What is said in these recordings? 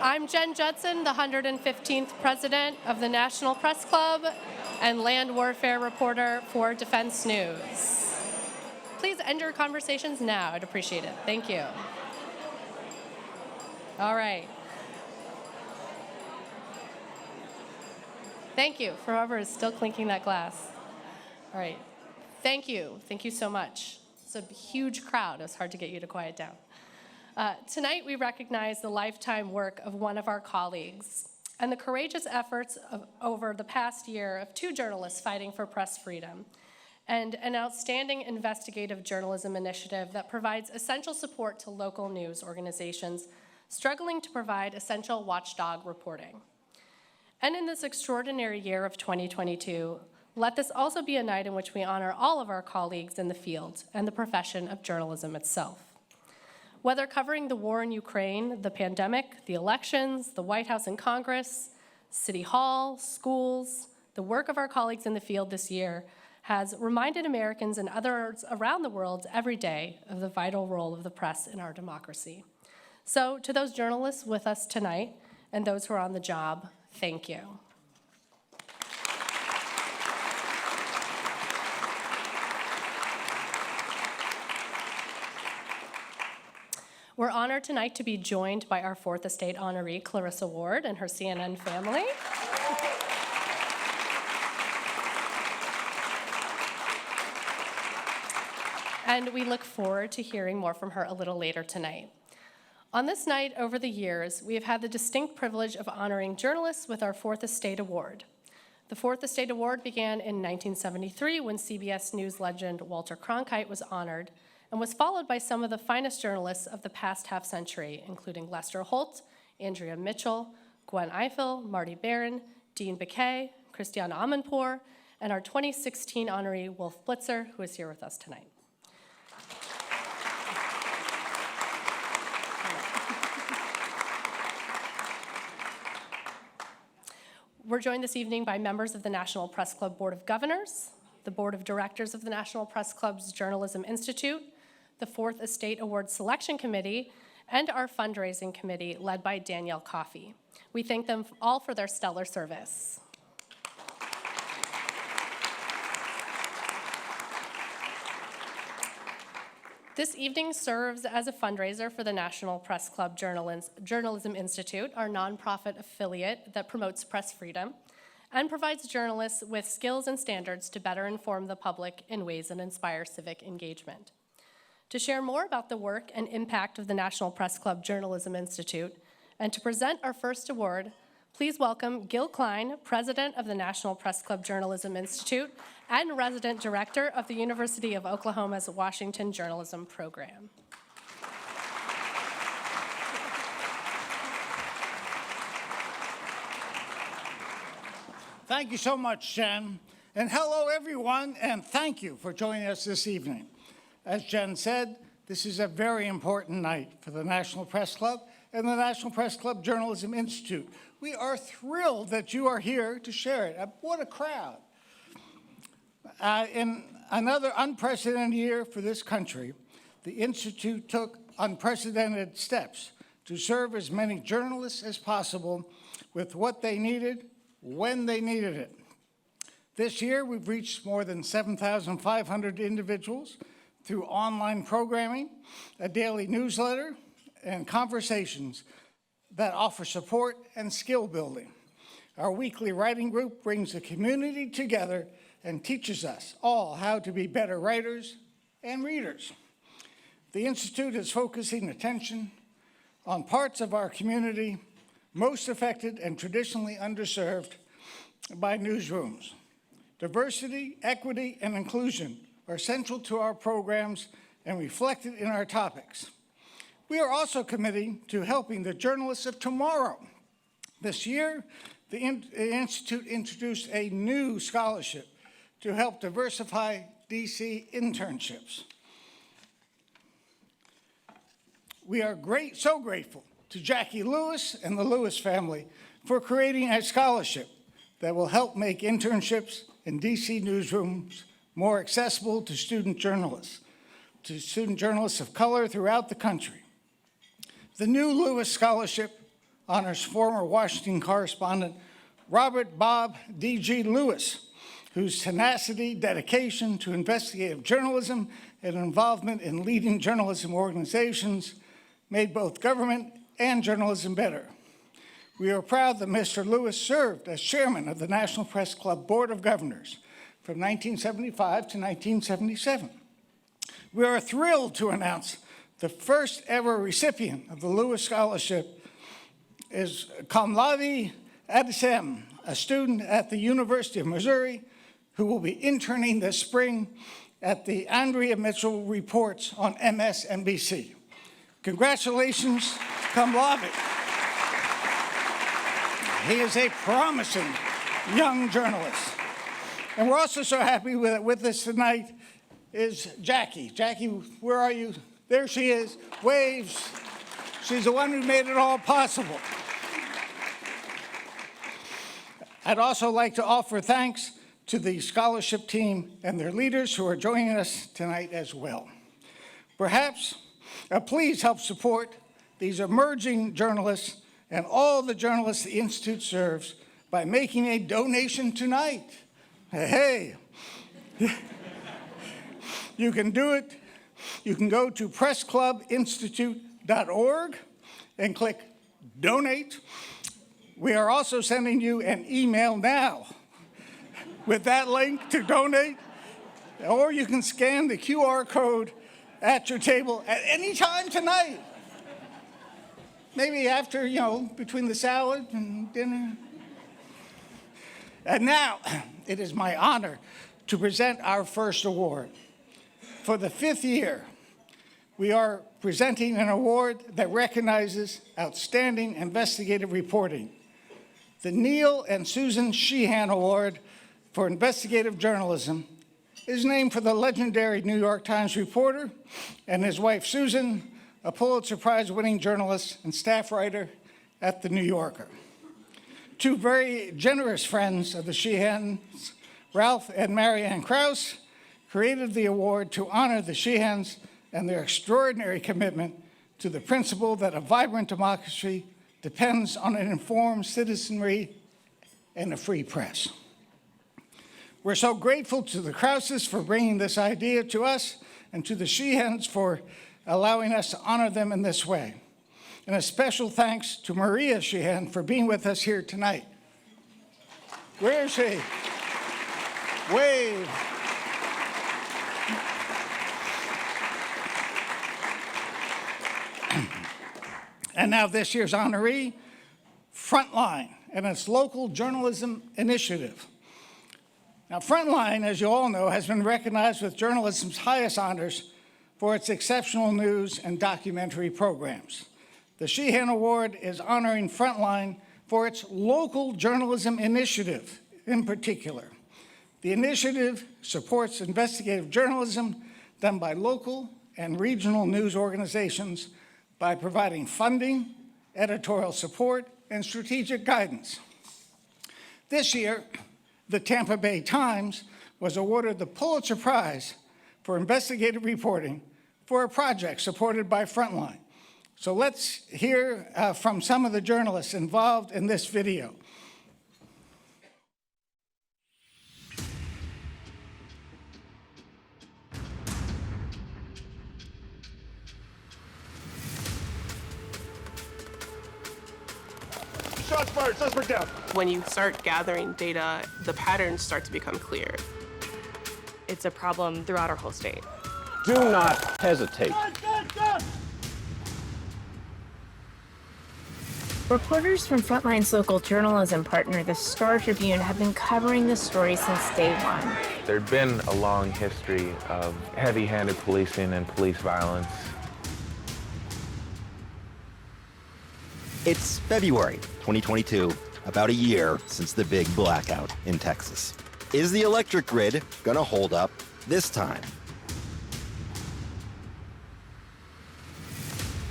I'm Jen Judson, the 115th president of the National Press Club and land warfare reporter for Defense News. Please end your conversations now. I'd appreciate it. Thank you. All right. Thank you for whoever is still clinking that glass. All right. Thank you. Thank you so much. It's a huge crowd. It was hard to get you to quiet down. Tonight, we recognize the lifetime work of one of our colleagues and the courageous efforts over the past year of two journalists fighting for press freedom and an outstanding investigative journalism initiative that provides essential support to local news organizations struggling to provide essential watchdog reporting. And in this extraordinary year of 2022, let this also be a night in which we honor all of our colleagues in the field and the profession of journalism itself. Whether covering the war in Ukraine, the pandemic, the elections, the White House and Congress, City Hall, schools, the work of our colleagues in the field this year has reminded Americans and others around the world every day of the vital role of the press in our democracy. So to those journalists with us tonight and those who are on the job, thank you. We're honored tonight to be joined by our Fourth Estate honoree, Clarissa Ward, and her CNN family. And we look forward to hearing more from her a little later tonight. On this night, over the years, we have had the distinct privilege of honoring journalists with our Fourth Estate Award. The Fourth Estate Award began in 1973 when CBS News legend Walter Cronkite was honored, and was followed by some of the finest journalists of the past half-century, including Lester Holt, Andrea Mitchell, Gwen Ifill, Marty Barron, Dean Baquet, Christiane Amanpour, and our 2016 honoree, Wolf Blitzer, who is here with us tonight. We're joined this evening by members of the National Press Club Board of Governors, the Board of Directors of the National Press Club's Journalism Institute, the Fourth Estate Award Selection Committee, and our fundraising committee led by Danielle Coffey. We thank them all for their stellar service. This evening serves as a fundraiser for the National Press Club Journalism Institute, our nonprofit affiliate that promotes press freedom and provides journalists with skills and standards to better inform the public in ways that inspire civic engagement. To share more about the work and impact of the National Press Club Journalism Institute, and to present our first award, please welcome Gil Klein, President of the National Press Club Journalism Institute and Resident Director of the University of Oklahoma's Washington Journalism Program. Thank you so much, Jen. And hello, everyone, and thank you for joining us this evening. As Jen said, this is a very important night for the National Press Club and the National Press Club Journalism Institute. We are thrilled that you are here to share it. What a crowd. In another unprecedented year for this country, the Institute took unprecedented steps to serve as many journalists as possible with what they needed, when they needed it. This year, we've reached more than 7,500 individuals through online programming, a daily newsletter, and conversations that offer support and skill building. Our weekly writing group brings the community together and teaches us all how to be better writers and readers. The Institute is focusing attention on parts of our community most affected and traditionally underserved by newsrooms. Diversity, equity, and inclusion are central to our programs and reflected in our topics. We are also committed to helping the journalists of tomorrow. This year, the Institute introduced a new scholarship to help diversify DC internships. We are so grateful to Jackie Lewis and the Lewis family for creating a scholarship that will help make internships in DC newsrooms more accessible to student journalists of color throughout the country. The new Lewis Scholarship honors former Washington correspondent Robert Bob D.G. Lewis, whose tenacity, dedication to investigative journalism, and involvement in leading journalism organizations made both government and journalism better. We are proud that Mr. Lewis served as chairman of the National Press Club Board of Governors from 1975 to 1977. We are thrilled to announce the first ever recipient of the Lewis Scholarship is cum laude Addisem, a student at the University of Missouri who will be interning this spring at the Andrea Mitchell Reports on MSNBC. Congratulations, cum laude. He is a promising young journalist. And we're also so happy with us tonight is Jackie. Jackie, where are you? There she is, waves. She's the one who made it all possible. I'd also like to offer thanks to the scholarship team and their leaders who are joining us tonight as well. Perhaps, please help support these emerging journalists and all the journalists the Institute serves by making a donation tonight. Hey, you can do it. You can go to pressclubinstitute.org and click donate. We are also sending you an email now with that link to donate, or you can scan the QR code at your table at any time tonight. Maybe after, between the salad and dinner. And now, it is my honor to present our first award. For the 5th year, we are presenting an award that recognizes outstanding investigative reporting. The Neil and Susan Sheehan Award for Investigative Journalism is named for the legendary New York Times reporter and his wife, Susan, a Pulitzer Prize-winning journalist and staff writer at The New Yorker. Two very generous friends of the Sheehans, Ralph and Marianne Krause, created the award to honor the Sheehans and their extraordinary commitment to the principle that a vibrant democracy depends on an informed citizenry and a free press. We're so grateful to the Krauses for bringing this idea to us and to the Sheehans for allowing us to honor them in this way. And a special thanks to Maria Sheehan for being with us here tonight. Where is she? Wave. And now this year's honoree, Frontline, and its local journalism initiative. Now, Frontline, as you all know, has been recognized with journalism's highest honors for its exceptional news and documentary programs. The Sheehan Award is honoring Frontline for its local journalism initiative in particular. The initiative supports investigative journalism done by local and regional news organizations by providing funding, editorial support, and strategic guidance. This year, the Tampa Bay Times was awarded the Pulitzer Prize for investigative reporting for a project supported by Frontline. So let's hear from some of the journalists involved in this video. Shots fired, suspect down. When you start gathering data, the patterns start to become clear. It's a problem throughout our whole state. Do not hesitate. Reporters from Frontline's local journalism partner, the Star Tribune, have been covering this story since day one. There'd been a long history of heavy-handed policing and police violence. It's February 2022, about a year since the big blackout in Texas. Is the electric grid gonna hold up this time?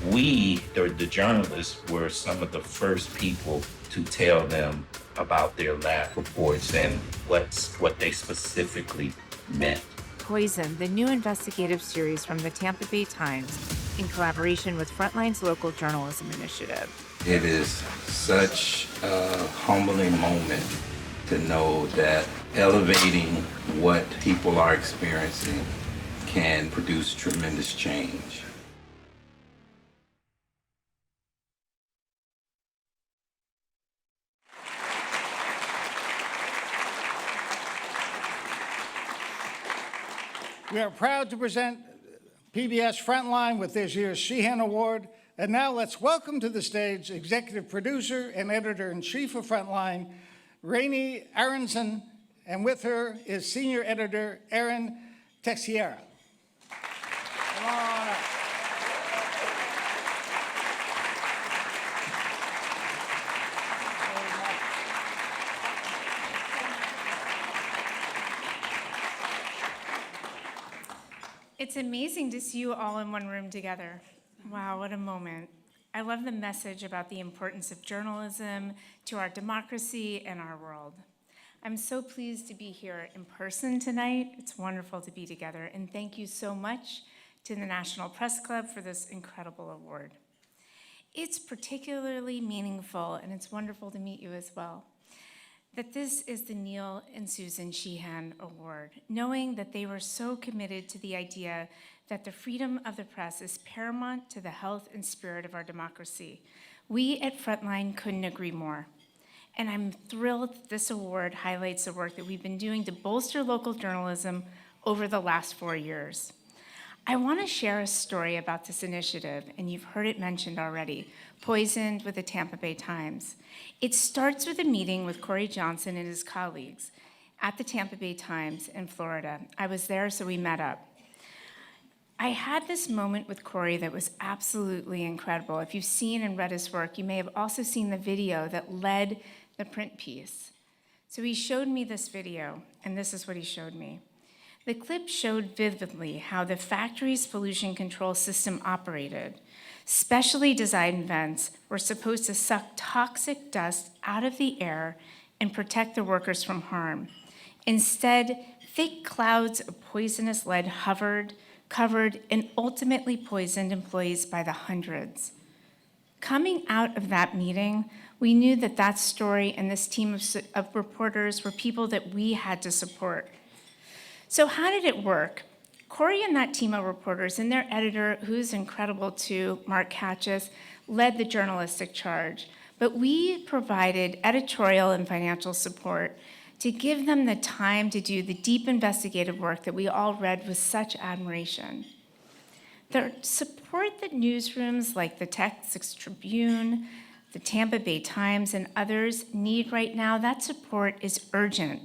We, or the journalists, were some of the first people to tell them about their lab reports and what they specifically meant. Poison, the new investigative series from the Tampa Bay Times in collaboration with Frontline's local journalism initiative. It is such a humbling moment to know that elevating what people are experiencing can produce tremendous change. We are proud to present PBS Frontline with this year's Sheehan Award. And now let's welcome to the stage executive producer and editor-in-chief of Frontline, Rana Aronson, and with her is senior editor Aaron Teixeira. Come on up. It's amazing to see you all in one room together. Wow, what a moment. I love the message about the importance of journalism to our democracy and our world. I'm so pleased to be here in person tonight. It's wonderful to be together, and thank you so much to the National Press Club for this incredible award. It's particularly meaningful, and it's wonderful to meet you as well, that this is the Neil and Susan Sheehan Award, knowing that they were so committed to the idea that the freedom of the press is paramount to the health and spirit of our democracy. We at Frontline couldn't agree more. And I'm thrilled that this award highlights the work that we've been doing to bolster local journalism over the last 4 years. I want to share a story about this initiative, and you've heard it mentioned already, Poisoned with the Tampa Bay Times. It starts with a meeting with Corey Johnson and his colleagues at the Tampa Bay Times in Florida. I was there, so we met up. I had this moment with Corey that was absolutely incredible. If you've seen and read his work, you may have also seen the video that led the print piece. So he showed me this video, and this is what he showed me. The clip showed vividly how the factory's pollution control system operated. Specially designed vents were supposed to suck toxic dust out of the air and protect the workers from harm. Instead, thick clouds of poisonous lead hovered, covered, and ultimately poisoned employees by the hundreds. Coming out of that meeting, we knew that that story and this team of reporters were people that we had to support. So how did it work? Corey and that team of reporters and their editor, who's incredible too, Mark Hatches, led the journalistic charge. But we provided editorial and financial support to give them the time to do the deep investigative work that we all read with such admiration. The support that newsrooms like the Texas Tribune, the Tampa Bay Times, and others need right now, that support is urgent.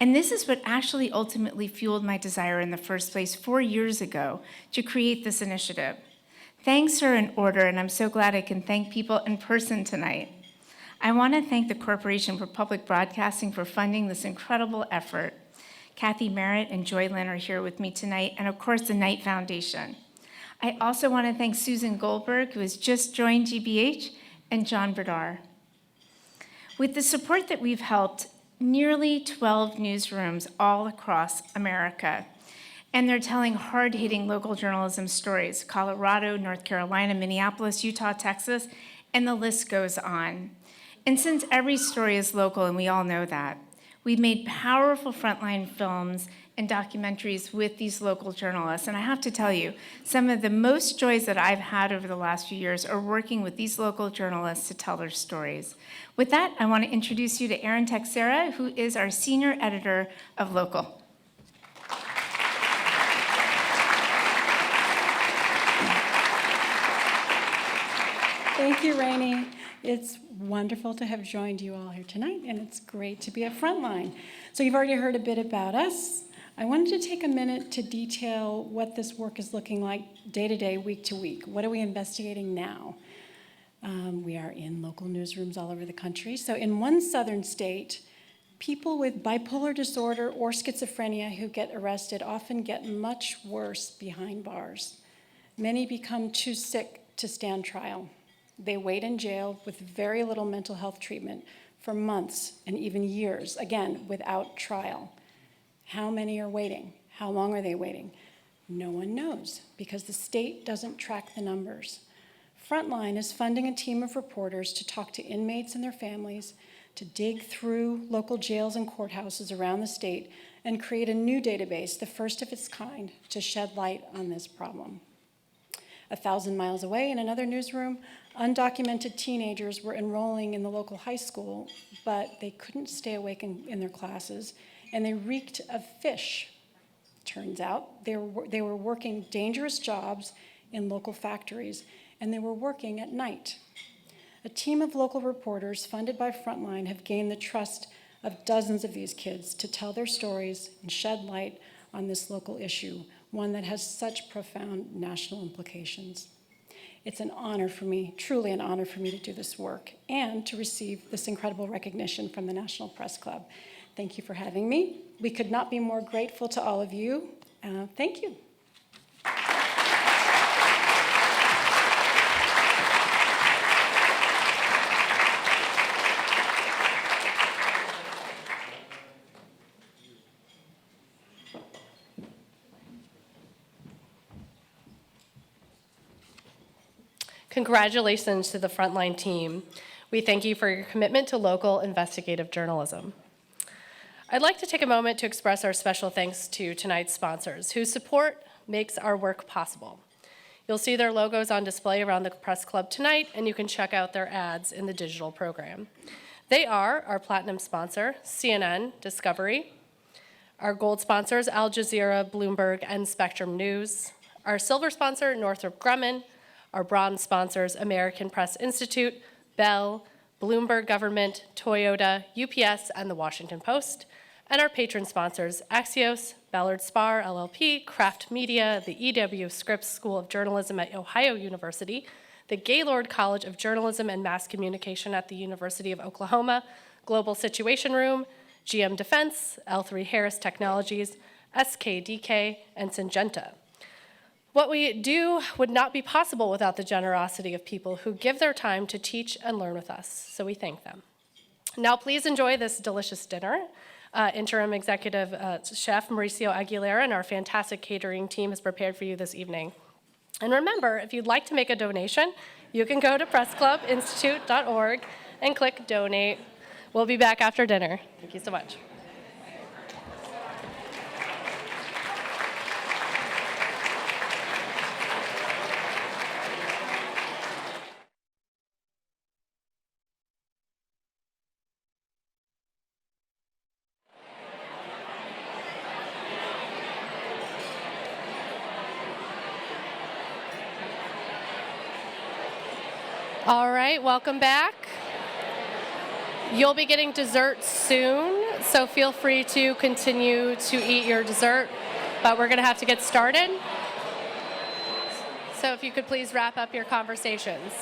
And this is what actually ultimately fueled my desire in the first place 4 years ago to create this initiative. Thanks are in order, and I'm so glad I can thank people in person tonight. I want to thank the Corporation for Public Broadcasting for funding this incredible effort. Kathy Merritt and Joy Lynn are here with me tonight, and of course the Knight Foundation. I also want to thank Susan Goldberg, who has just joined GBH, and John Berdar. With the support that we've helped nearly 12 newsrooms all across America, and they're telling hard-hitting local journalism stories, Colorado, North Carolina, Minneapolis, Utah, Texas, and the list goes on. And since every story is local, and we all know that, we've made powerful frontline films and documentaries with these local journalists. And I have to tell you, some of the most joys that I've had over the last few years are working with these local journalists to tell their stories. With that, I want to introduce you to Aaron Teixeira, who is our senior editor of Local. Thank you, Rainey. It's wonderful to have joined you all here tonight, and it's great to be at Frontline. So you've already heard a bit about us. I wanted to take a minute to detail what this work is looking like day to day, week to week. What are we investigating now? We are in local newsrooms all over the country. So in one southern state, people with bipolar disorder or schizophrenia who get arrested often get much worse behind bars. Many become too sick to stand trial. They wait in jail with very little mental health treatment for months and even years, again, without trial. How many are waiting? How long are they waiting? No one knows because the state doesn't track the numbers. Frontline is funding a team of reporters to talk to inmates and their families, to dig through local jails and courthouses around the state and create a new database, the first of its kind, to shed light on this problem. 1,000 miles away in another newsroom, undocumented teenagers were enrolling in the local high school, but they couldn't stay awake in their classes, and they reeked of fish. Turns out they were working dangerous jobs in local factories, and they were working at night. A team of local reporters funded by Frontline have gained the trust of dozens of these kids to tell their stories and shed light on this local issue, one that has such profound national implications. It's an honor for me, truly an honor for me to do this work and to receive this incredible recognition from the National Press Club. Thank you for having me. We could not be more grateful to all of you. Thank you. Congratulations to the Frontline team. We thank you for your commitment to local investigative journalism. I'd like to take a moment to express our special thanks to tonight's sponsors, whose support makes our work possible. You'll see their logos on display around the Press Club tonight, and you can check out their ads in the digital program. They are our platinum sponsor, CNN Discovery, our gold sponsors, Al Jazeera, Bloomberg, and Spectrum News, our silver sponsor, Northrop Grumman, our bronze sponsors, American Press Institute, Bell, Bloomberg Government, Toyota, UPS, and the Washington Post, and our patron sponsors, Axios, Ballard Spahr, LLP, Kraft Media, the E.W. Scripps School of Journalism at Ohio University, the Gaylord College of Journalism and Mass Communication at the University of Oklahoma, Global Situation Room, GM Defense, L3 Harris Technologies, SKDK, and Syngenta. What we do would not be possible without the generosity of people who give their time to teach and learn with us, so we thank them. Now please enjoy this delicious dinner. Interim Executive Chef Mauricio Aguilera and our fantastic catering team has prepared for you this evening. And remember, if you'd like to make a donation, you can go to pressclubinstitute.org and click Donate. We'll be back after dinner. Thank you so much. All right, welcome back. You'll be getting dessert soon, so feel free to continue to eat your dessert, but we're gonna have to get started. So if you could please wrap up your conversations.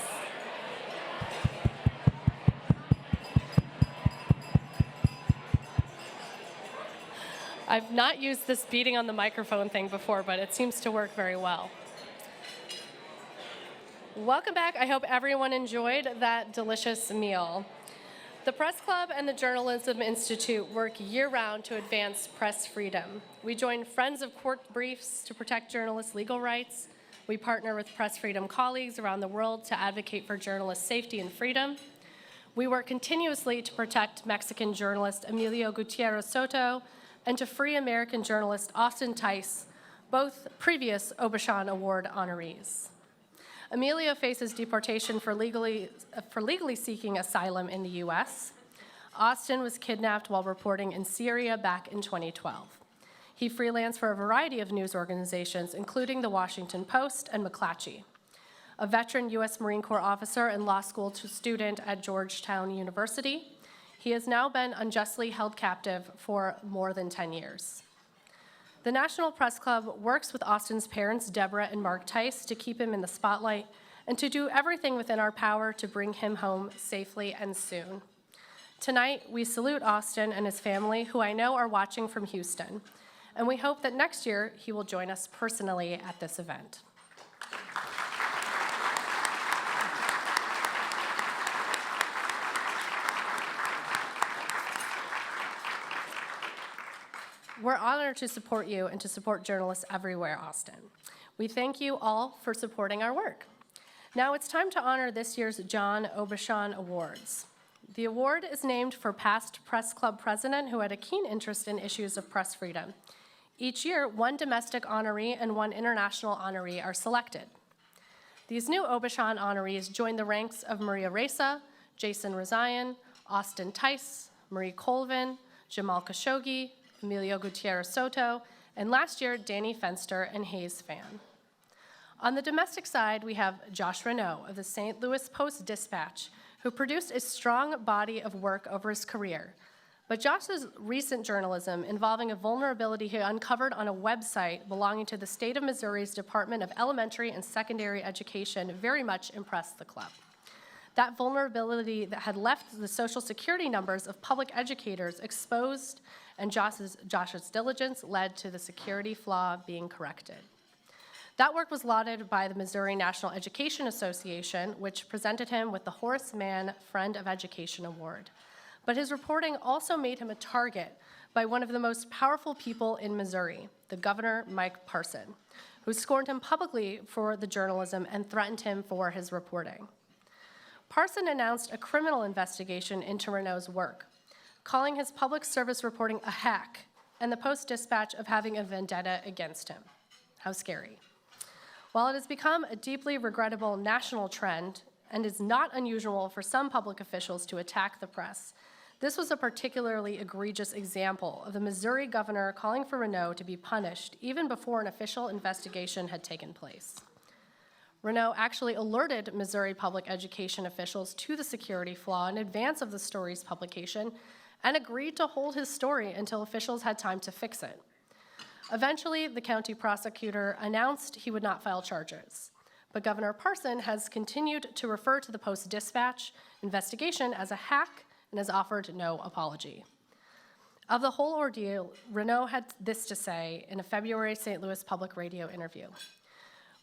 I've not used this beating on the microphone thing before, but it seems to work very well. Welcome back. I hope everyone enjoyed that delicious meal. The Press Club and the Journalism Institute work year-round to advance press freedom. We join Friends of Court Briefs to protect journalists' legal rights. We partner with press freedom colleagues around the world to advocate for journalist safety and freedom. We work continuously to protect Mexican journalist Emilio Gutierrez Soto and to free American journalist Austin Tice, both previous Aubuchon Award honorees. Emilio faces deportation for legally seeking asylum in the U.S. Austin was kidnapped while reporting in Syria back in 2012. He freelanced for a variety of news organizations, including the Washington Post and McClatchy. A veteran U.S. Marine Corps officer and law school student at Georgetown University, he has now been unjustly held captive for more than 10 years. The National Press Club works with Austin's parents, Deborah and Mark Tice, to keep him in the spotlight and to do everything within our power to bring him home safely and soon. Tonight, we salute Austin and his family, who I know are watching from Houston, and we hope that next year he will join us personally at this event. We're honored to support you and to support journalists everywhere, Austin. We thank you all for supporting our work. Now it's time to honor this year's John Aubuchon Awards. The award is named for past press club president who had a keen interest in issues of press freedom. Each year, one domestic honoree and one international honoree are selected. These new Aubuchon honorees join the ranks of Maria Ressa, Jason Rezaian, Austin Tice, Marie Colvin, Jamal Khashoggi, Emilio Gutierrez Soto, and last year, Danny Fenster and Hayes Fan. On the domestic side, we have Josh Renaud of the St. Louis Post-Dispatch, who produced a strong body of work over his career. But Josh's recent journalism involving a vulnerability he uncovered on a website belonging to the state of Missouri's Department of Elementary and Secondary Education very much impressed the club. That vulnerability that had left the Social Security numbers of public educators exposed, and Josh's diligence led to the security flaw being corrected. That work was lauded by the Missouri National Education Association, which presented him with the Horace Mann Friend of Education Award. But his reporting also made him a target by one of the most powerful people in Missouri, the Governor Mike Parson, who scorned him publicly for the journalism and threatened him for his reporting. Parson announced a criminal investigation into Renaud's work, calling his public service reporting a hack and the Post-Dispatch of having a vendetta against him. How scary. While it has become a deeply regrettable national trend and is not unusual for some public officials to attack the press, this was a particularly egregious example of the Missouri governor calling for Renaud to be punished even before an official investigation had taken place. Renaud actually alerted Missouri public education officials to the security flaw in advance of the story's publication and agreed to hold his story until officials had time to fix it. Eventually, the county prosecutor announced he would not file charges, but Governor Parson has continued to refer to the Post-Dispatch investigation as a hack and has offered no apology. Of the whole ordeal, Renaud had this to say in a February St. Louis public radio interview.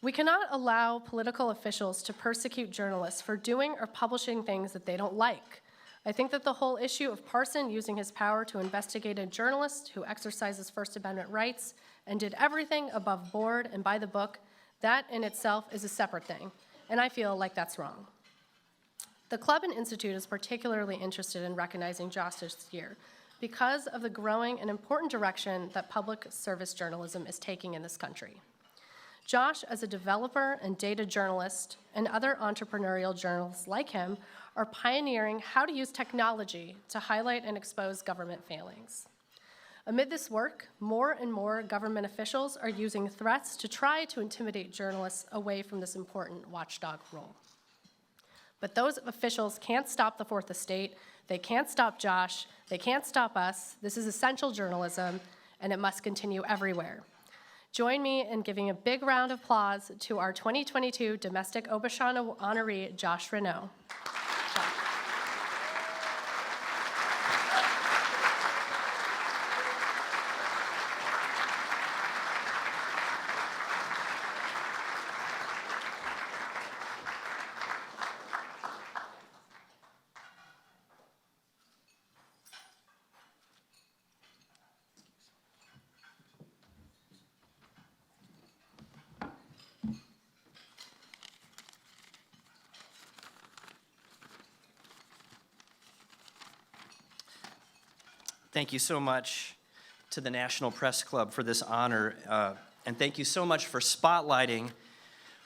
"We cannot allow political officials to persecute journalists for doing or publishing things that they don't like. I think that the whole issue of Parson using his power to investigate a journalist who exercises First Amendment rights and did everything above board and by the book, that in itself is a separate thing, and I feel like that's wrong." The club and institute is particularly interested in recognizing Josh this year because of the growing and important direction that public service journalism is taking in this country. Josh, as a developer and data journalist, and other entrepreneurial journalists like him, are pioneering how to use technology to highlight and expose government failings. Amid this work, more and more government officials are using threats to try to intimidate journalists away from this important watchdog role. But those officials can't stop the Fourth Estate, they can't stop Josh, they can't stop us. This is essential journalism, and it must continue everywhere. Join me in giving a big round of applause to our 2022 Domestic Aubuchon honoree, Josh Renaud. Thank you so much to the National Press Club for this honor, and thank you so much for spotlighting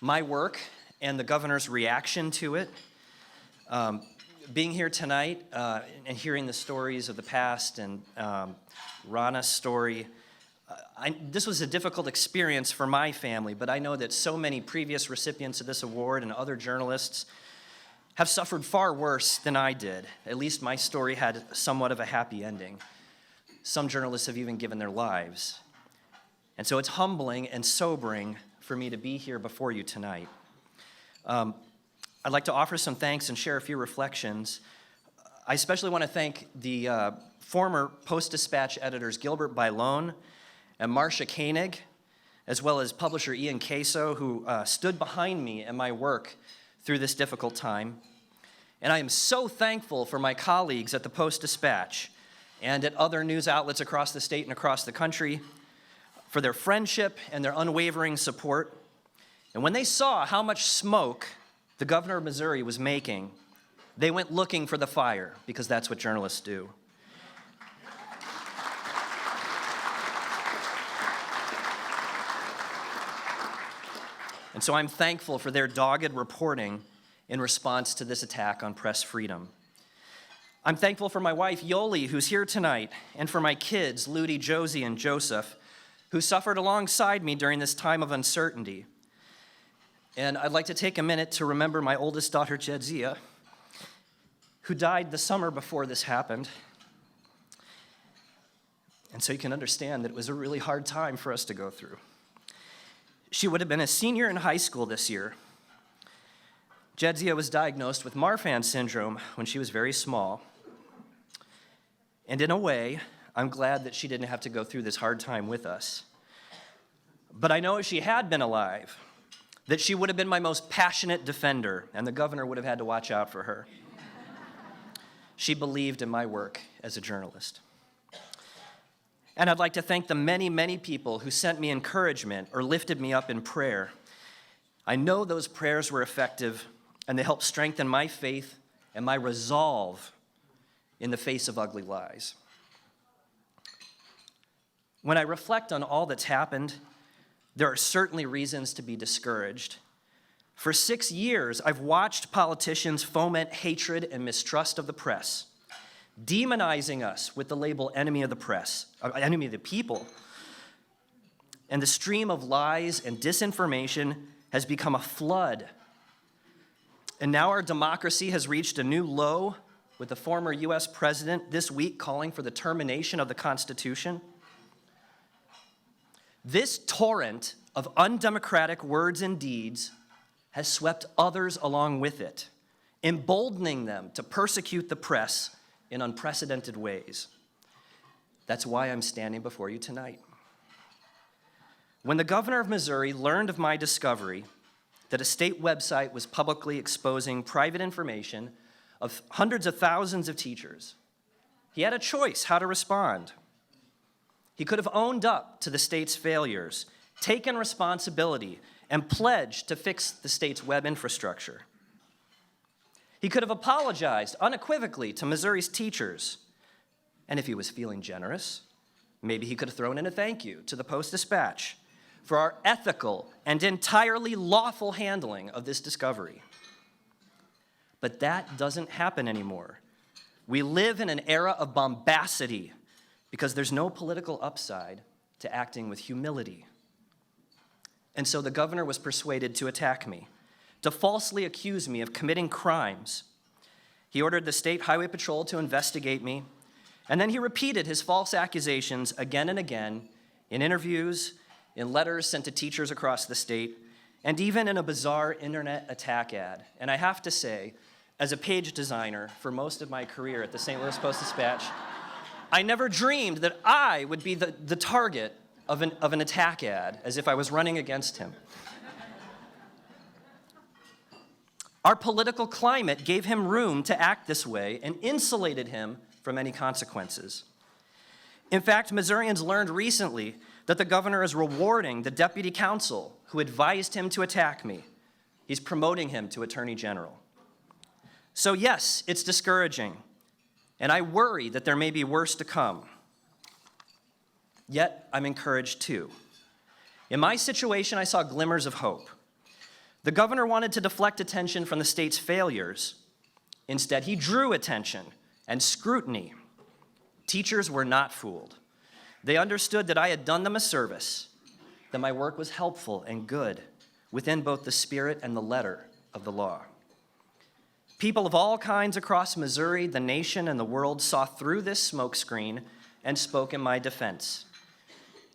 my work and the governor's reaction to it. Being here tonight and hearing the stories of the past and Rana's story, this was a difficult experience for my family, but I know that so many previous recipients of this award and other journalists have suffered far worse than I did. At least my story had somewhat of a happy ending. Some journalists have even given their lives. And so it's humbling and sobering for me to be here before you tonight. I'd like to offer some thanks and share a few reflections. I especially want to thank the former Post-Dispatch editors Gilbert Bailone and Marcia Koenig, as well as publisher Ian Caso, who stood behind me and my work through this difficult time. And I am so thankful for my colleagues at the Post-Dispatch and at other news outlets across the state and across the country for their friendship and their unwavering support. And when they saw how much smoke the governor of Missouri was making, they went looking for the fire, because that's what journalists do. And so I'm thankful for their dogged reporting in response to this attack on press freedom. I'm thankful for my wife, Yoli, who's here tonight, and for my kids, Ludi, Josie, and Joseph, who suffered alongside me during this time of uncertainty. And I'd like to take a minute to remember my oldest daughter, Jedzia, who died the summer before this happened. And so you can understand that it was a really hard time for us to go through. She would have been a senior in high school this year. Jedzia was diagnosed with Marfan syndrome when she was very small. And in a way, I'm glad that she didn't have to go through this hard time with us. But I know if she had been alive, that she would have been my most passionate defender, and the governor would have had to watch out for her. She believed in my work as a journalist. And I'd like to thank the many, many people who sent me encouragement or lifted me up in prayer. I know those prayers were effective, and they helped strengthen my faith and my resolve in the face of ugly lies. When I reflect on all that's happened, there are certainly reasons to be discouraged. For 6 years, I've watched politicians foment hatred and mistrust of the press, demonizing us with the label enemy of the press, enemy of the people. And the stream of lies and disinformation has become a flood. And now our democracy has reached a new low, with the former US president this week calling for the termination of the Constitution. This torrent of undemocratic words and deeds has swept others along with it, emboldening them to persecute the press in unprecedented ways. That's why I'm standing before you tonight. When the governor of Missouri learned of my discovery that a state website was publicly exposing private information of hundreds of thousands of teachers, he had a choice how to respond. He could have owned up to the state's failures, taken responsibility, and pledged to fix the state's web infrastructure. He could have apologized unequivocally to Missouri's teachers. And if he was feeling generous, maybe he could have thrown in a thank you to the Post-Dispatch for our ethical and entirely lawful handling of this discovery. But that doesn't happen anymore. We live in an era of bombacity because there's no political upside to acting with humility. And so the governor was persuaded to attack me, to falsely accuse me of committing crimes. He ordered the State Highway Patrol to investigate me, and then he repeated his false accusations again and again in interviews, in letters sent to teachers across the state, and even in a bizarre internet attack ad. And I have to say, as a page designer for most of my career at the St. Louis Post-Dispatch, I never dreamed that I would be the target of an attack ad, as if I was running against him. Our political climate gave him room to act this way and insulated him from any consequences. In fact, Missourians learned recently that the governor is rewarding the deputy counsel who advised him to attack me. He's promoting him to attorney general. So yes, it's discouraging, and I worry that there may be worse to come. Yet, I'm encouraged too. In my situation, I saw glimmers of hope. The governor wanted to deflect attention from the state's failures. Instead, he drew attention and scrutiny. Teachers were not fooled. They understood that I had done them a service, that my work was helpful and good within both the spirit and the letter of the law. People of all kinds across Missouri, the nation, and the world saw through this smokescreen and spoke in my defense.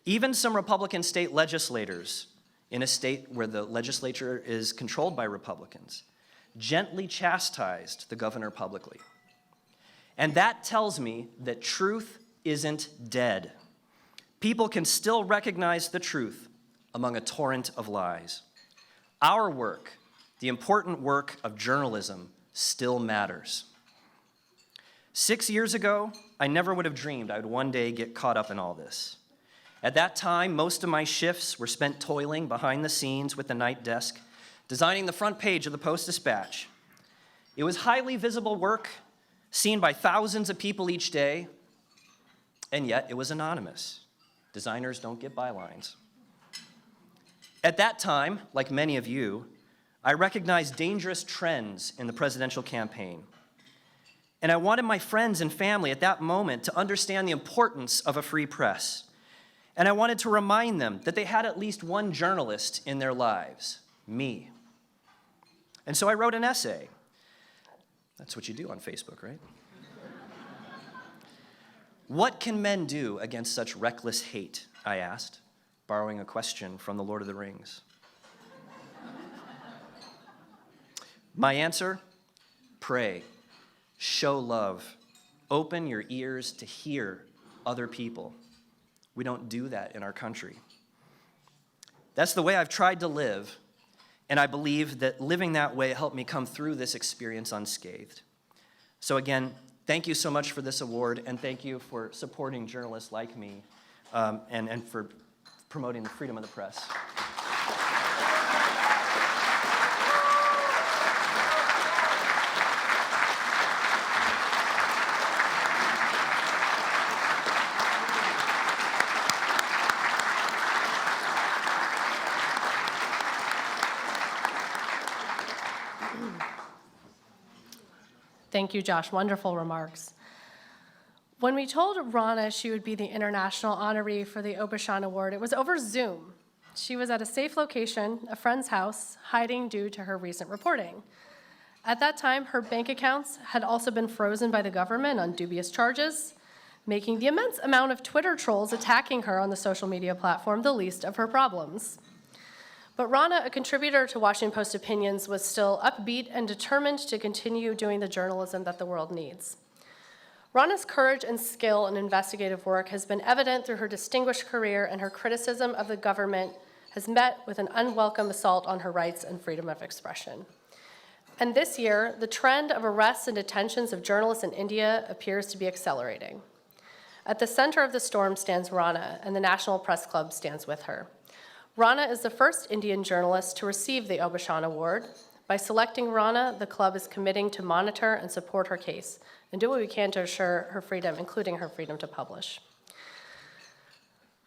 Even some Republican state legislators in a state where the legislature is controlled by Republicans gently chastised the governor publicly. And that tells me that truth isn't dead. People can still recognize the truth among a torrent of lies. Our work, the important work of journalism, still matters. 6 years ago, I never would have dreamed I would one day get caught up in all this. At that time, most of my shifts were spent toiling behind the scenes with the night desk, designing the front page of the Post-Dispatch. It was highly visible work, seen by thousands of people each day, and yet it was anonymous. Designers don't get bylines. At that time, like many of you, I recognized dangerous trends in the presidential campaign. And I wanted my friends and family at that moment to understand the importance of a free press. And I wanted to remind them that they had at least one journalist in their lives, me. And so I wrote an essay. That's what you do on Facebook, right? What can men do against such reckless hate? I asked, borrowing a question from The Lord of the Rings. My answer? Pray, show love, open your ears to hear other people. We don't do that in our country. That's the way I've tried to live, and I believe that living that way helped me come through this experience unscathed. So again, thank you so much for this award, and thank you for supporting journalists like me, and for promoting the freedom of the press. Thank you, Josh. Wonderful remarks. When we told Rana she would be the international honoree for the Aubuchon Award, it was over Zoom. She was at a safe location, a friend's house, hiding due to her recent reporting. At that time, her bank accounts had also been frozen by the government on dubious charges, making the immense amount of Twitter trolls attacking her on the social media platform the least of her problems. But Rana, a contributor to Washington Post Opinions, was still upbeat and determined to continue doing the journalism that the world needs. Rana's courage and skill in investigative work has been evident through her distinguished career, and her criticism of the government has met with an unwelcome assault on her rights and freedom of expression. And this year, the trend of arrests and detentions of journalists in India appears to be accelerating. At the center of the storm stands Rana, and the National Press Club stands with her. Rana is the first Indian journalist to receive the Aubuchon Award. By selecting Rana, the club is committing to monitor and support her case and do what we can to assure her freedom, including her freedom to publish.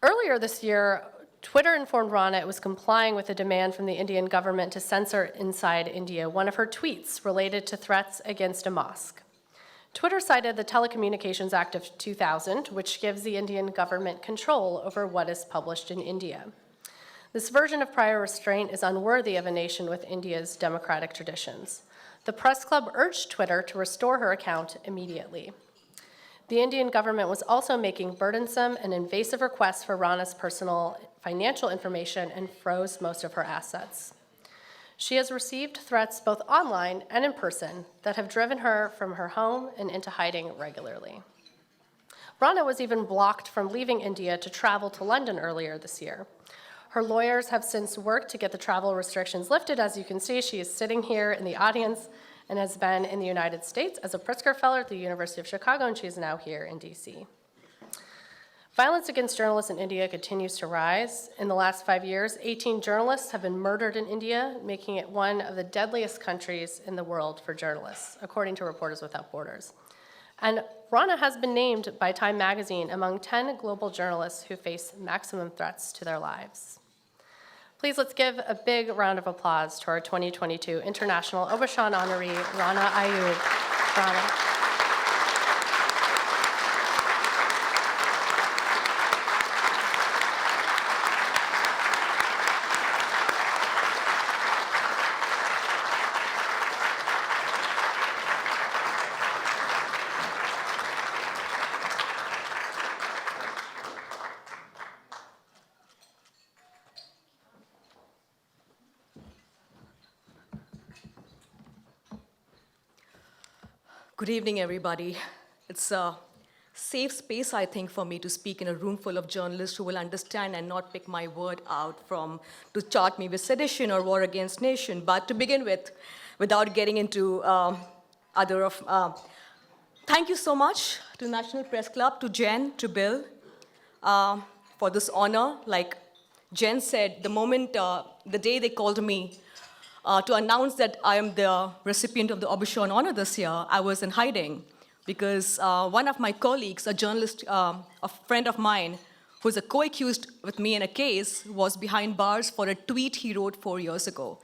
Earlier this year, Twitter informed Rana it was complying with a demand from the Indian government to censor inside India one of her tweets related to threats against a mosque. Twitter cited the Telecommunications Act of 2000, which gives the Indian government control over what is published in India. This version of prior restraint is unworthy of a nation with India's democratic traditions. The press club urged Twitter to restore her account immediately. The Indian government was also making burdensome and invasive requests for Rana's personal financial information and froze most of her assets. She has received threats both online and in person that have driven her from her home and into hiding regularly. Rana was even blocked from leaving India to travel to London earlier this year. Her lawyers have since worked to get the travel restrictions lifted. As you can see, she is sitting here in the audience and has been in the United States as a Pritzker Fellow at the University of Chicago, and she is now here in DC. Violence against journalists in India continues to rise. In the last 5 years, 18 journalists have been murdered in India, making it one of the deadliest countries in the world for journalists, according to Reporters Without Borders. And Rana has been named by Time magazine among 10 global journalists who face maximum threats to their lives. Please let's give a big round of applause to our 2022 International Aubuchon honoree, Rana Ayyub. Rana. Good evening, everybody. It's a safe space, I think, for me to speak in a room full of journalists who will understand and not pick my word out to chart me with sedition or war against nation. But to begin with, without getting into thank you so much to National Press Club, to Jen, to Bill, for this honor. Like Jen said, the day they called me, to announce that I am the recipient of the Aubuchon honor this year, I was in hiding because one of my colleagues, a journalist, a friend of mine, who's a co-accused with me in a case, was behind bars for a tweet he wrote 4 years ago.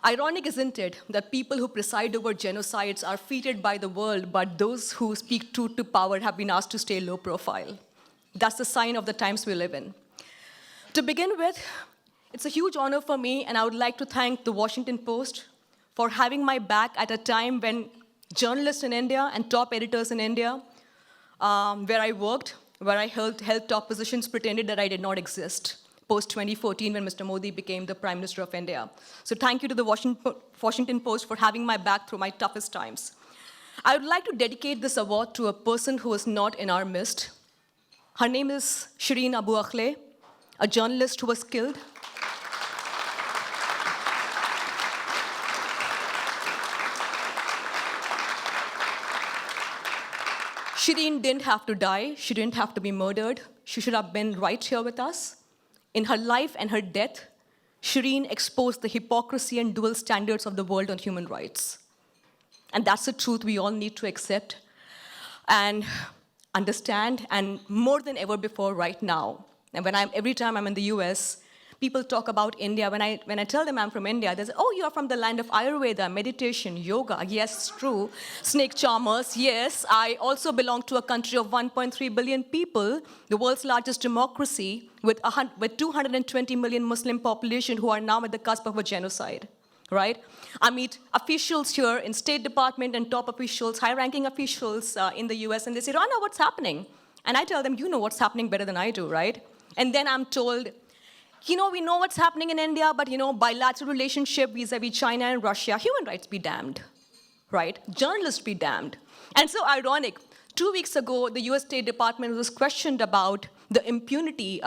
Ironic, isn't it, that people who preside over genocides are feted by the world, but those who speak truth to power have been asked to stay low profile. That's the sign of the times we live in. To begin with, it's a huge honor for me, and I would like to thank the Washington Post for having my back at a time when journalists in India and top editors in India, where I worked, where I held top positions, pretended that I did not exist, post-2014 when Mr. Modi became the Prime Minister of India. So thank you to the Washington Post for having my back through my toughest times. I would like to dedicate this award to a person who is not in our midst. Her name is Sheehan Award, a journalist who was killed. Sheehan didn't have to die. She didn't have to be murdered. She should have been right here with us. In her life and her death, Sheehan exposed the hypocrisy and dual standards of the world on human rights. And that's the truth we all need to accept and understand, and more than ever before right now. And every time I'm in the US, people talk about India. When I tell them I'm from India, they say, oh, you're from the land of Ayurveda, meditation, yoga. Yes, it's true. Snake charmers, yes. I also belong to a country of 1.3 billion people, the world's largest democracy, with 220 million Muslim population who are now at the cusp of a genocide, right? I meet officials here in State Department and top officials, high-ranking officials in the US, and they say, Rana, what's happening? And I tell them, you know what's happening better than I do, right? And then I'm told, we know what's happening in India, but, bilateral relationship vis-a-vis China and Russia, human rights be damned, right? Journalists be damned. And so ironic, 2 weeks ago, the US State Department was questioned about the immunity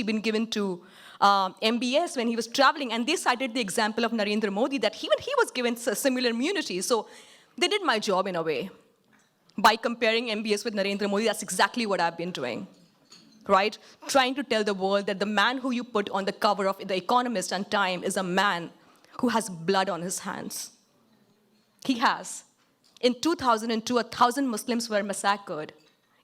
being given to MBS when he was traveling, and they cited the example of Narendra Modi, that even he was given similar immunity. So they did my job in a way. By comparing MBS with Narendra Modi, that's exactly what I've been doing. Right? Trying to tell the world that the man who you put on the cover of The Economist and Time is a man who has blood on his hands. He has. In 2002, 1,000 Muslims were massacred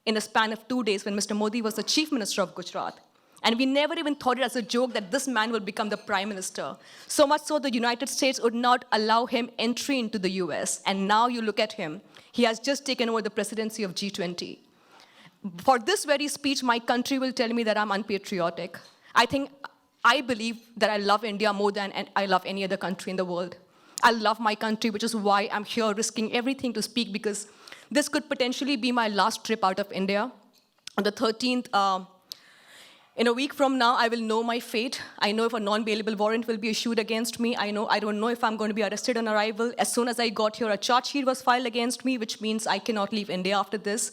in a span of 2 days when Mr. Modi was the Chief Minister of Gujarat. And we never even thought it as a joke that this man will become the Prime Minister. So much so the United States would not allow him entry into the US. And now you look at him. He has just taken over the presidency of G20. For this very speech, my country will tell me that I'm unpatriotic. I believe that I love India more than I love any other country in the world. I love my country, which is why I'm here risking everything to speak, because this could potentially be my last trip out of India. On the 13th, in a week from now, I will know my fate. I know if a non-bailable warrant will be issued against me. I don't know if I'm going to be arrested on arrival. As soon as I got here, a charge sheet was filed against me, which means I cannot leave India after this.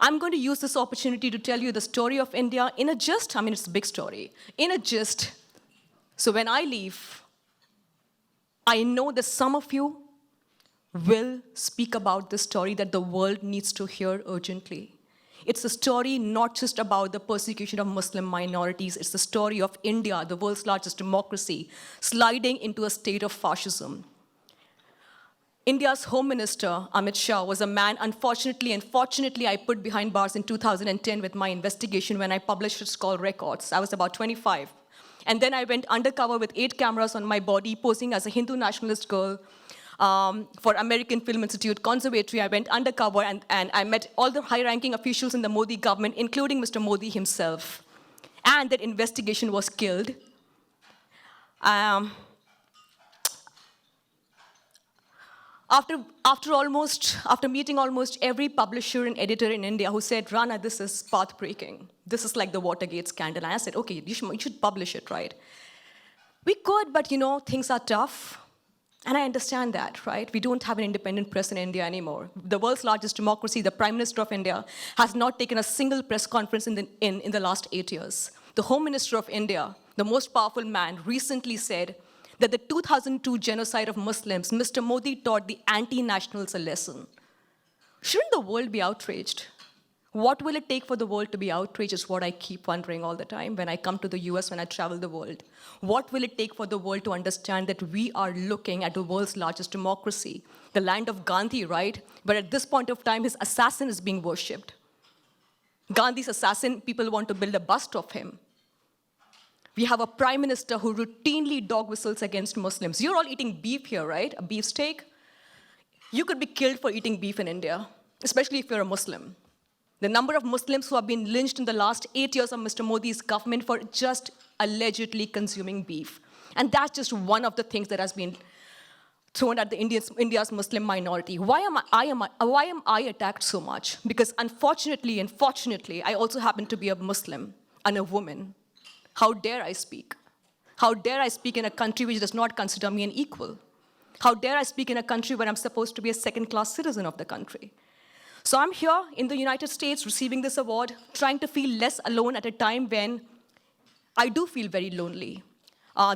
I'm going to use this opportunity to tell you the story of India in a gist. It's a big story. In a gist. So when I leave, I know that some of you will speak about this story that the world needs to hear urgently. It's a story not just about the persecution of Muslim minorities. It's the story of India, the world's largest democracy, sliding into a state of fascism. India's Home Minister, Amit Shah, was a man, unfortunately and fortunately, I put behind bars in 2010 with my investigation when I published It's Called Records. I was about 25. And then I went undercover with 8 cameras on my body, posing as a Hindu nationalist girl for American Film Institute Conservatory. I went undercover and I met all the high-ranking officials in the Modi government, including Mr. Modi himself. And that investigation was killed. After meeting almost every publisher and editor in India who said, Rana, this is path-breaking. This is like the Watergate scandal. And I said, okay, you should publish it, right? We could, but things are tough. And I understand that, right? We don't have an independent press in India anymore. The world's largest democracy, the Prime Minister of India, has not taken a single press conference in the last 8 years. The Home Minister of India, the most powerful man, recently said that the 2002 genocide of Muslims, Mr. Modi taught the anti-nationals a lesson. Shouldn't the world be outraged? What will it take for the world to be outraged is what I keep wondering all the time when I come to the US, when I travel the world. What will it take for the world to understand that we are looking at the world's largest democracy, the land of Gandhi, right? But at this point of time, his assassin is being worshipped. Gandhi's assassin, people want to build a bust of him. We have a prime minister who routinely dog whistles against Muslims. You're all eating beef here, right? A beef steak? You could be killed for eating beef in India, especially if you're a Muslim. The number of Muslims who have been lynched in the last 8 years of Mr. Modi's government for just allegedly consuming beef. And that's just one of the things that has been thrown at India's Muslim minority. Why am I attacked so much? Because unfortunately and fortunately, I also happen to be a Muslim and a woman. How dare I speak? How dare I speak in a country which does not consider me an equal? How dare I speak in a country where I'm supposed to be a second-class citizen of the country? So I'm here in the United States receiving this award, trying to feel less alone at a time when I do feel very lonely.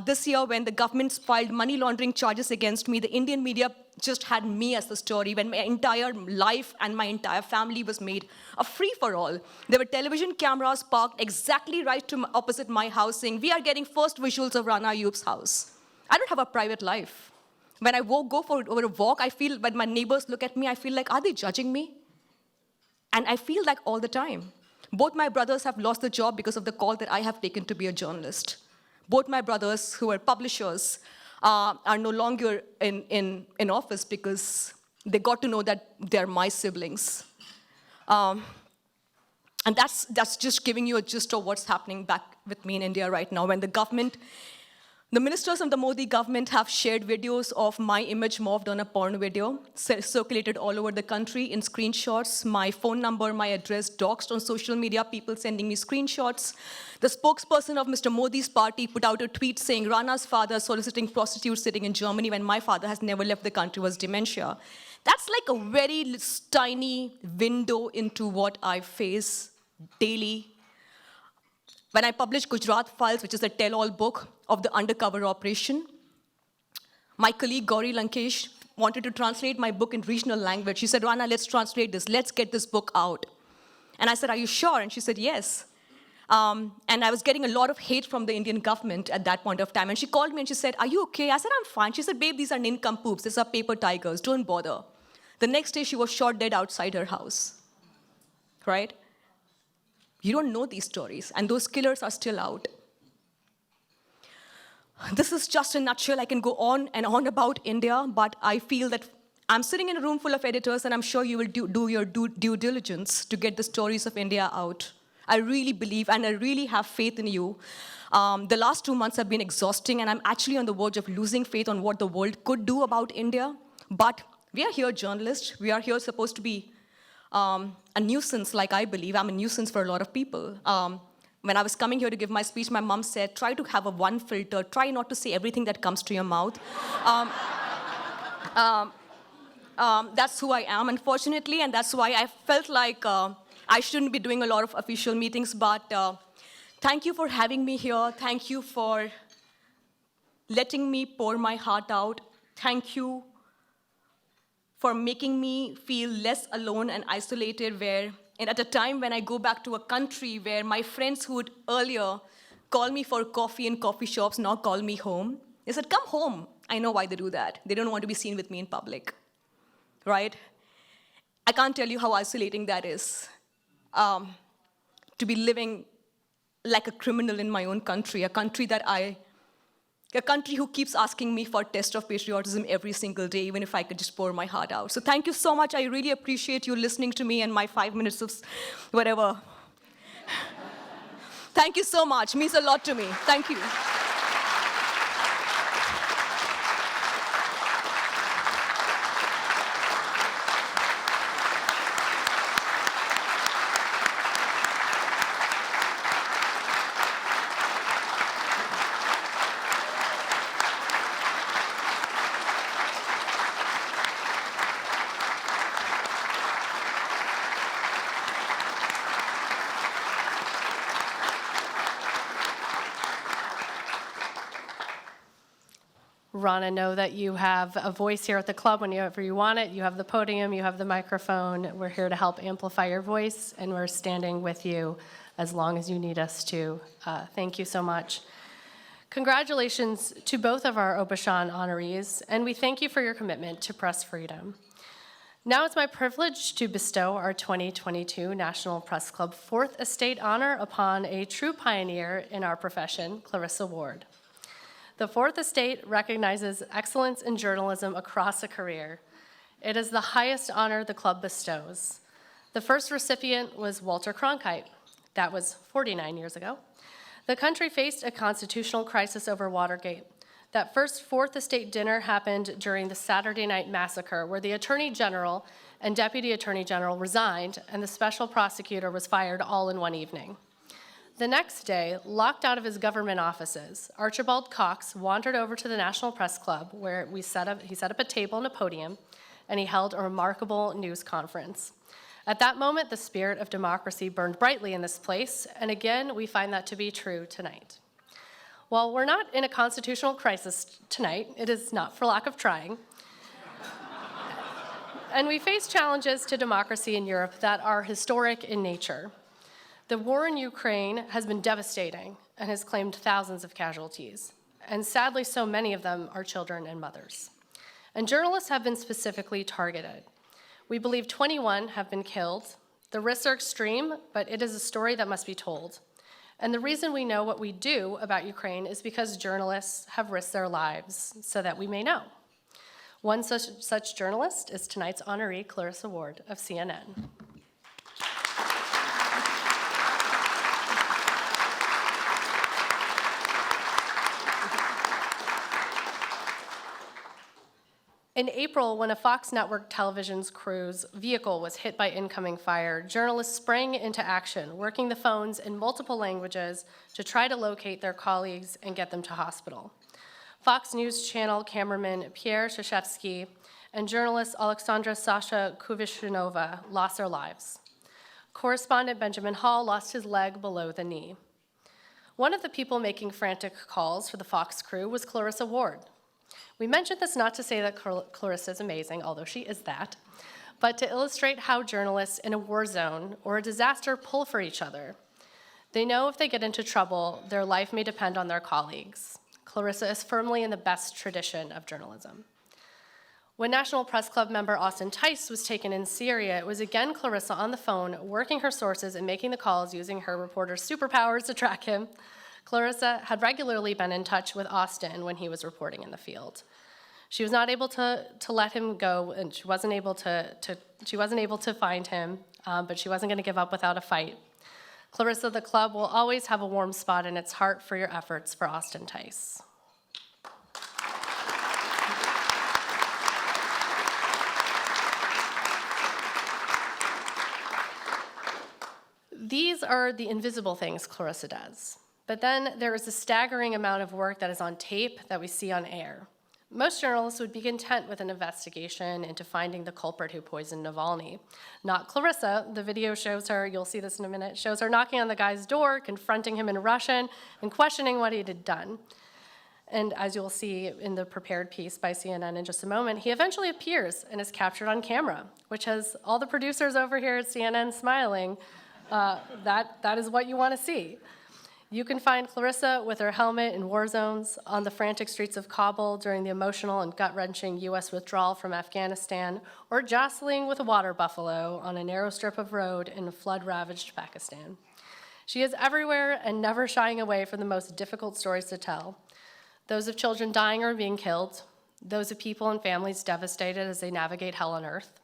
This year, when the government filed money laundering charges against me, the Indian media just had me as the story, when my entire life and my entire family was made a free-for-all. There were television cameras parked exactly right opposite my house saying, we are getting first visuals of Rana Ayyub's house. I don't have a private life. When I go for a walk, I feel, when my neighbors look at me, I feel like, are they judging me? And I feel like all the time. Both my brothers have lost their job because of the call that I have taken to be a journalist. Both my brothers, who are publishers, are no longer in office because they got to know that they're my siblings. And that's just giving you a gist of what's happening back with me in India right now. When the ministers of the Modi government have shared videos of my image morphed on a porn video, circulated all over the country in screenshots, my phone number, my address doxed on social media, people sending me screenshots. The spokesperson of Mr. Modi's party put out a tweet saying Rana's father soliciting prostitutes sitting in Germany when my father has never left the country was dementia. That's like a very tiny window into what I face daily. When I published Gujarat Files, which is a tell-all book of the undercover operation, my colleague Gauri Lankesh wanted to translate my book in regional language. She said, Rana, let's translate this. Let's get this book out. And I said, are you sure? And she said, yes. And I was getting a lot of hate from the Indian government at that point of time. And she called me and she said, are you okay? I said, I'm fine. She said, babe, these are nincompoops. These are paper tigers. Don't bother. The next day, she was shot dead outside her house. Right? You don't know these stories, and those killers are still out. This is just a nutshell. I can go on and on about India, but I feel that I'm sitting in a room full of editors, and I'm sure you will do your due diligence to get the stories of India out. I really believe, and I really have faith in you. The last 2 months have been exhausting, and I'm actually on the verge of losing faith on what the world could do about India. But we are here journalists. We are here supposed to be a nuisance, like I believe. I'm a nuisance for a lot of people. When I was coming here to give my speech, my mom said, try to have one filter. Try not to say everything that comes to your mouth. That's who I am, unfortunately, and that's why I felt like I shouldn't be doing a lot of official meetings, but thank you for having me here. Thank you for letting me pour my heart out. Thank you for making me feel less alone and isolated, and at a time when I go back to a country where my friends who would earlier call me for coffee in coffee shops now call me home. They said, come home. I know why they do that. They don't want to be seen with me in public, right? I can't tell you how isolating that is, to be living like a criminal in my own country, a country who keeps asking me for a test of patriotism every single day, even if I could just pour my heart out. So thank you so much. I really appreciate you listening to me and my 5 minutes of whatever. Thank you so much. It means a lot to me. Thank you. Rana, know that you have a voice here at the club whenever you want it. You have the podium, you have the microphone. We're here to help amplify your voice, and we're standing with you as long as you need us to. Thank you so much. Congratulations to both of our Aubuchon honorees, and we thank you for your commitment to press freedom. Now it's my privilege to bestow our 2022 National Press Club 4th Estate Honor upon a true pioneer in our profession, Clarissa Ward. The 4th Estate recognizes excellence in journalism across a career. It is the highest honor the club bestows. The first recipient was Walter Cronkite. That was 49 years ago. The country faced a constitutional crisis over Watergate. That first 4th Estate dinner happened during the Saturday Night Massacre, where the Attorney General and Deputy Attorney General resigned, and the special prosecutor was fired all in one evening. The next day, locked out of his government offices, Archibald Cox wandered over to the National Press Club, where he set up a table and a podium, and he held a remarkable news conference. At that moment, the spirit of democracy burned brightly in this place, and again, we find that to be true tonight. While we're not in a constitutional crisis tonight, it is not for lack of trying, and we face challenges to democracy in Europe that are historic in nature. The war in Ukraine has been devastating and has claimed thousands of casualties, and sadly, so many of them are children and mothers. And journalists have been specifically targeted. We believe 21 have been killed. The risks are extreme, but it is a story that must be told. And the reason we know what we do about Ukraine is because journalists have risked their lives so that we may know. One such journalist is tonight's honoree, Clarissa Ward of CNN. In April, when a Fox Network television's crew's vehicle was hit by incoming fire, journalists sprang into action, working the phones in multiple languages to try to locate their colleagues and get them to hospital. Fox News Channel cameraman Pierre Shashevsky and journalist Alexandra Sasha Kuvishyanova lost their lives. Correspondent Benjamin Hall lost his leg below the knee. One of the people making frantic calls for the Fox crew was Clarissa Ward. We mentioned this not to say that Clarissa is amazing, although she is that, but to illustrate how journalists in a war zone or a disaster pull for each other. They know if they get into trouble, their life may depend on their colleagues. Clarissa is firmly in the best tradition of journalism. When National Press Club member Austin Tice was taken in Syria, it was again Clarissa on the phone, working her sources and making the calls using her reporter's superpowers to track him. Clarissa had regularly been in touch with Austin when he was reporting in the field. She was not able to let him go, and she wasn't able to find him, but she wasn't going to give up without a fight. Clarissa, the club will always have a warm spot in its heart for your efforts for Austin Tice. These are the invisible things Clarissa does. But then there is a staggering amount of work that is on tape that we see on air. Most journalists would be content with an investigation into finding the culprit who poisoned Navalny. Not Clarissa. The video shows her, you'll see this in a minute, shows her knocking on the guy's door, confronting him in Russian, and questioning what he had done. And as you'll see in the prepared piece by CNN in just a moment, he eventually appears and is captured on camera, which has all the producers over here at CNN smiling. That is what you want to see. You can find Clarissa with her helmet in war zones on the frantic streets of Kabul during the emotional and gut-wrenching U.S. withdrawal from Afghanistan, or jostling with a water buffalo on a narrow strip of road in flood-ravaged Pakistan. She is everywhere and never shying away from the most difficult stories to tell. Those of children dying or being killed, those of people and families devastated as they navigate hell on earth.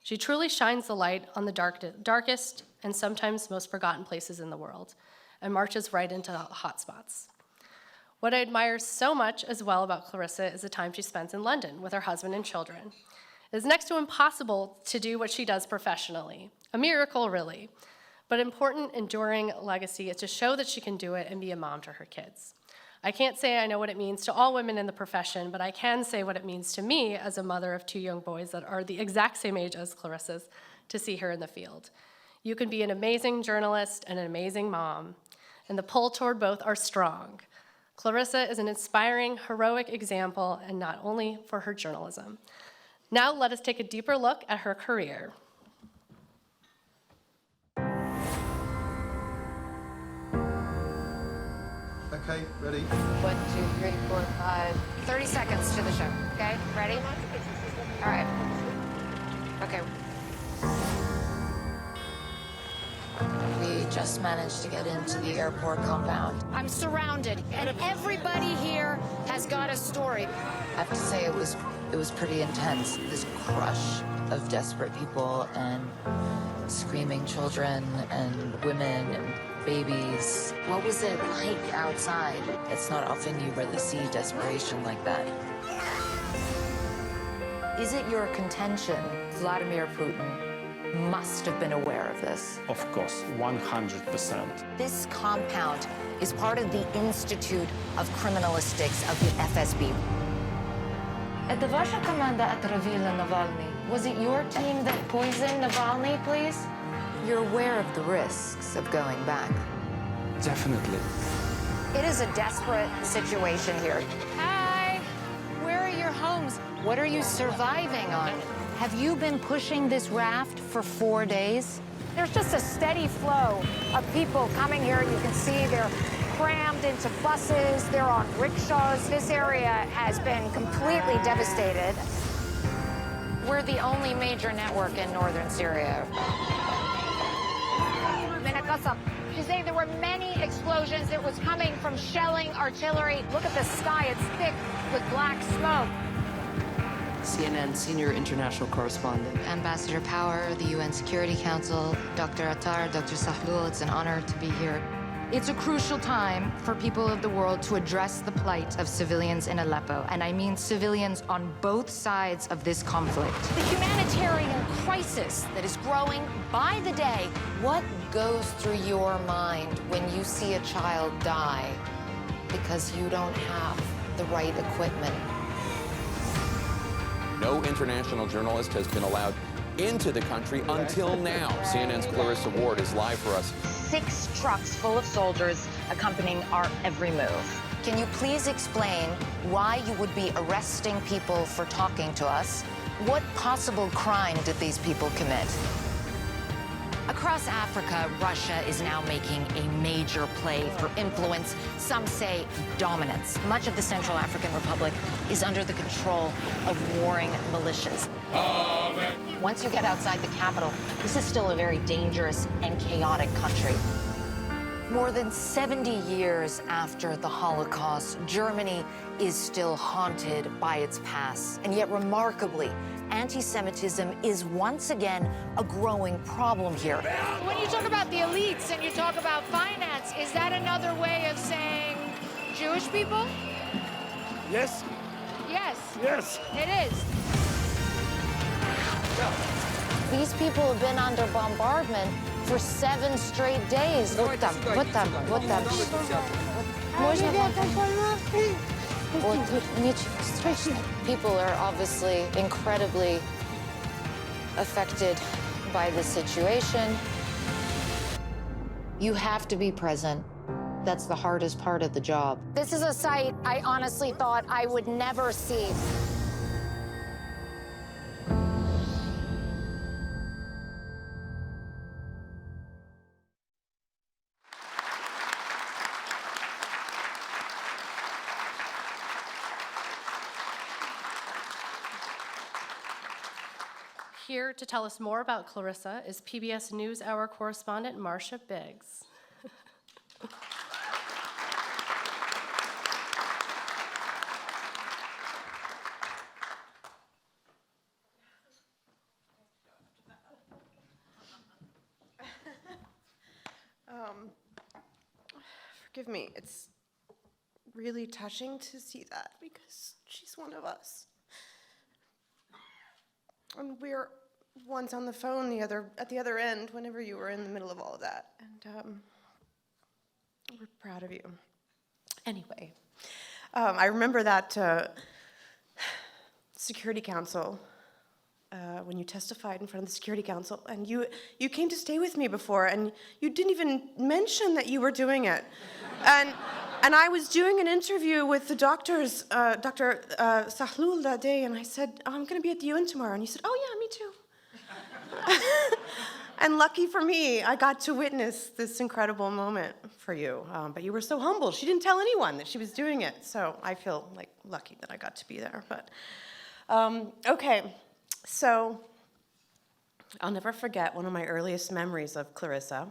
She truly shines the light on the darkest and sometimes most forgotten places in the world, and marches right into hot spots. What I admire so much as well about Clarissa is the time she spends in London with her husband and children. It is next to impossible to do what she does professionally, a miracle really, but important, enduring legacy is to show that she can do it and be a mom to her kids. I can't say I know what it means to all women in the profession, but I can say what it means to me as a mother of 2 young boys that are the exact same age as Clarissa's to see her in the field. You can be an amazing journalist and an amazing mom, and the pull toward both are strong. Clarissa is an inspiring, heroic example, and not only for her journalism. Now let us take a deeper look at her career. Okay, ready? 1, 2, 3, 4, 5. 30 seconds to the show. Okay, ready? All right. Okay. We just managed to get into the airport compound. I'm surrounded, and everybody here has got a story. I have to say it was pretty intense. This crush of desperate people and screaming children and women and babies. What was it like outside? It's not often you really see desperation like that. Is it your contention Vladimir Putin must have been aware of this? Of course, 100%. This compound is part of the Institute of Criminalistics of the FSB. Это ваша команда отравила Navalny? Was it your team that poisoned Navalny, please? You're aware of the risks of going back. Definitely. It is a desperate situation here. Hi, where are your homes? What are you surviving on? Have you been pushing this raft for 4 days? There's just a steady flow of people coming here. You can see they're crammed into buses, they're on rickshaws. This area has been completely devastated. We're the only major network in northern Syria. She's saying there were many explosions. It was coming from shelling, artillery. Look at the sky, it's thick with black smoke. CNN senior international correspondent. Ambassador Power, the UN Security Council, Dr. Attar, Dr. Sahlul, it's an honor to be here. It's a crucial time for people of the world to address the plight of civilians in Aleppo, and I mean civilians on both sides of this conflict. The humanitarian crisis that is growing by the day. What goes through your mind when you see a child die because you don't have the right equipment? No international journalist has been allowed into the country until now. CNN's Clarissa Ward is live for us. 6 trucks full of soldiers accompanying our every move. Can you please explain why you would be arresting people for talking to us? What possible crime did these people commit? Across Africa, Russia is now making a major play for influence. Some say dominance. Much of the Central African Republic is under the control of warring militias. Once you get outside the capital, this is still a very dangerous and chaotic country. More than 70 years after the Holocaust, Germany is still haunted by its past. And yet, remarkably, anti-Semitism is once again a growing problem here. When you talk about the elites and you talk about finance, is that another way of saying Jewish people? Yes. Yes. Yes. It is. These people have been under bombardment for 7 straight days. Вот там. Можно Вот ничего страшного. People are obviously incredibly affected by the situation. You have to be present. That's the hardest part of the job. This is a sight I honestly thought I would never see. Here to tell us more about Clarissa is PBS NewsHour correspondent Marcia Biggs. Forgive me, it's really touching to see that because she's one of us. And we were once on the phone at the other end whenever you were in the middle of all of that. And we're proud of you. Anyway, I remember that Security Council, when you testified in front of the Security Council, and you came to stay with me before, and you didn't even mention that you were doing it. And And I was doing an interview with the doctors, Dr. Sahlul that day, and I said, I'm going to be at the UN tomorrow. And he said, oh, yeah, me too. And lucky for me, I got to witness this incredible moment for you. But you were so humble. She didn't tell anyone that she was doing it. So I feel like lucky that I got to be there. But okay, so I'll never forget one of my earliest memories of Clarissa.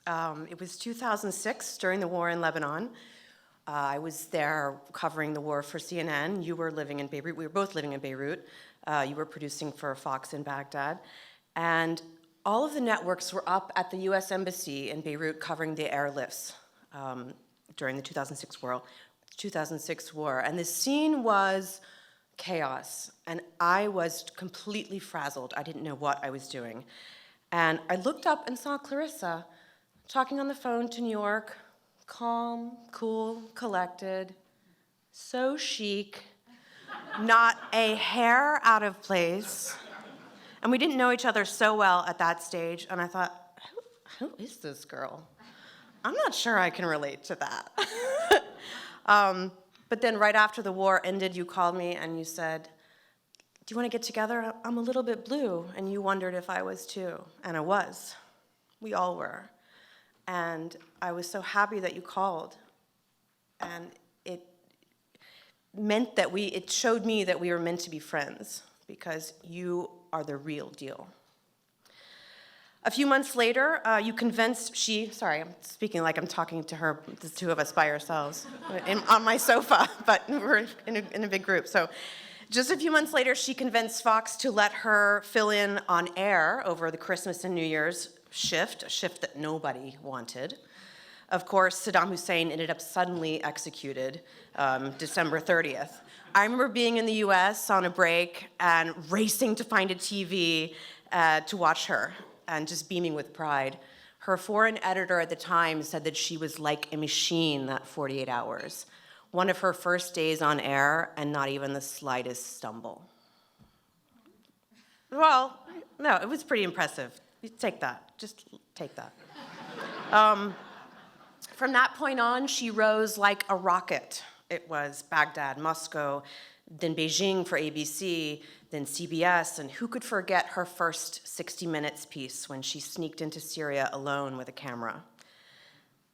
It was 2006 during the war in Lebanon. I was there covering the war for CNN. You were living in Beirut. We were both living in Beirut. You were producing for Fox in Baghdad. And all of the networks were up at the US Embassy in Beirut covering the airlifts during the 2006 war. And the scene was chaos. And I was completely frazzled. I didn't know what I was doing. And I looked up and saw Clarissa talking on the phone to New York, calm, cool, collected, so chic, not a hair out of place. And we didn't know each other so well at that stage, and I thought, who is this girl? I'm not sure I can relate to that. But then right after the war ended, you called me and you said, do you want to get together? I'm a little bit blue. And you wondered if I was too. And I was. We all were. And I was so happy that you called. And it meant that it showed me that we were meant to be friends, because you are the real deal. A few months later, you convinced sorry, I'm speaking like I'm talking to her, the two of us by ourselves, on my sofa, but we're in a big group. So just a few months later, she convinced Fox to let her fill in on air over the Christmas and New Year's shift, a shift that nobody wanted. Of course, Saddam Hussein ended up suddenly executed December 30th. I remember being in the US on a break and racing to find a TV to watch her and just beaming with pride. Her foreign editor at the time said that she was like a machine that 48 hours. One of her first days on air and not even the slightest stumble. Well, no, it was pretty impressive. You take that, just take that. From that point on, she rose like a rocket. It was Baghdad, Moscow, then Beijing for ABC, then CBS, and who could forget her first 60 Minutes piece when she sneaked into Syria alone with a camera?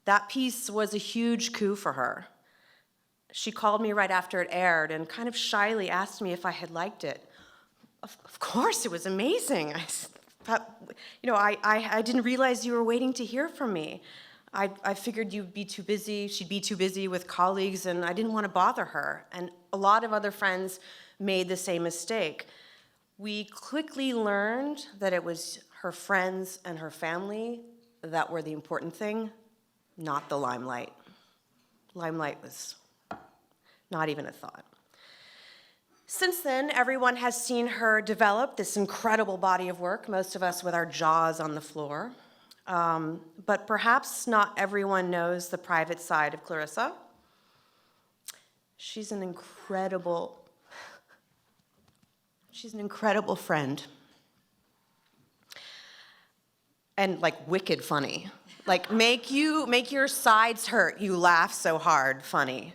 That piece was a huge coup for her. She called me right after it aired and kind of shyly asked me if I had liked it. Of course, it was amazing. I didn't realize you were waiting to hear from me. I figured she'd be too busy with colleagues, and I didn't want to bother her. And a lot of other friends made the same mistake. We quickly learned that it was her friends and her family that were the important thing, not the limelight. Limelight was not even a thought. Since then, everyone has seen her develop this incredible body of work, most of us with our jaws on the floor. But perhaps not everyone knows the private side of Clarissa. She's an incredible friend. And like wicked funny. Like make your sides hurt, you laugh so hard, funny.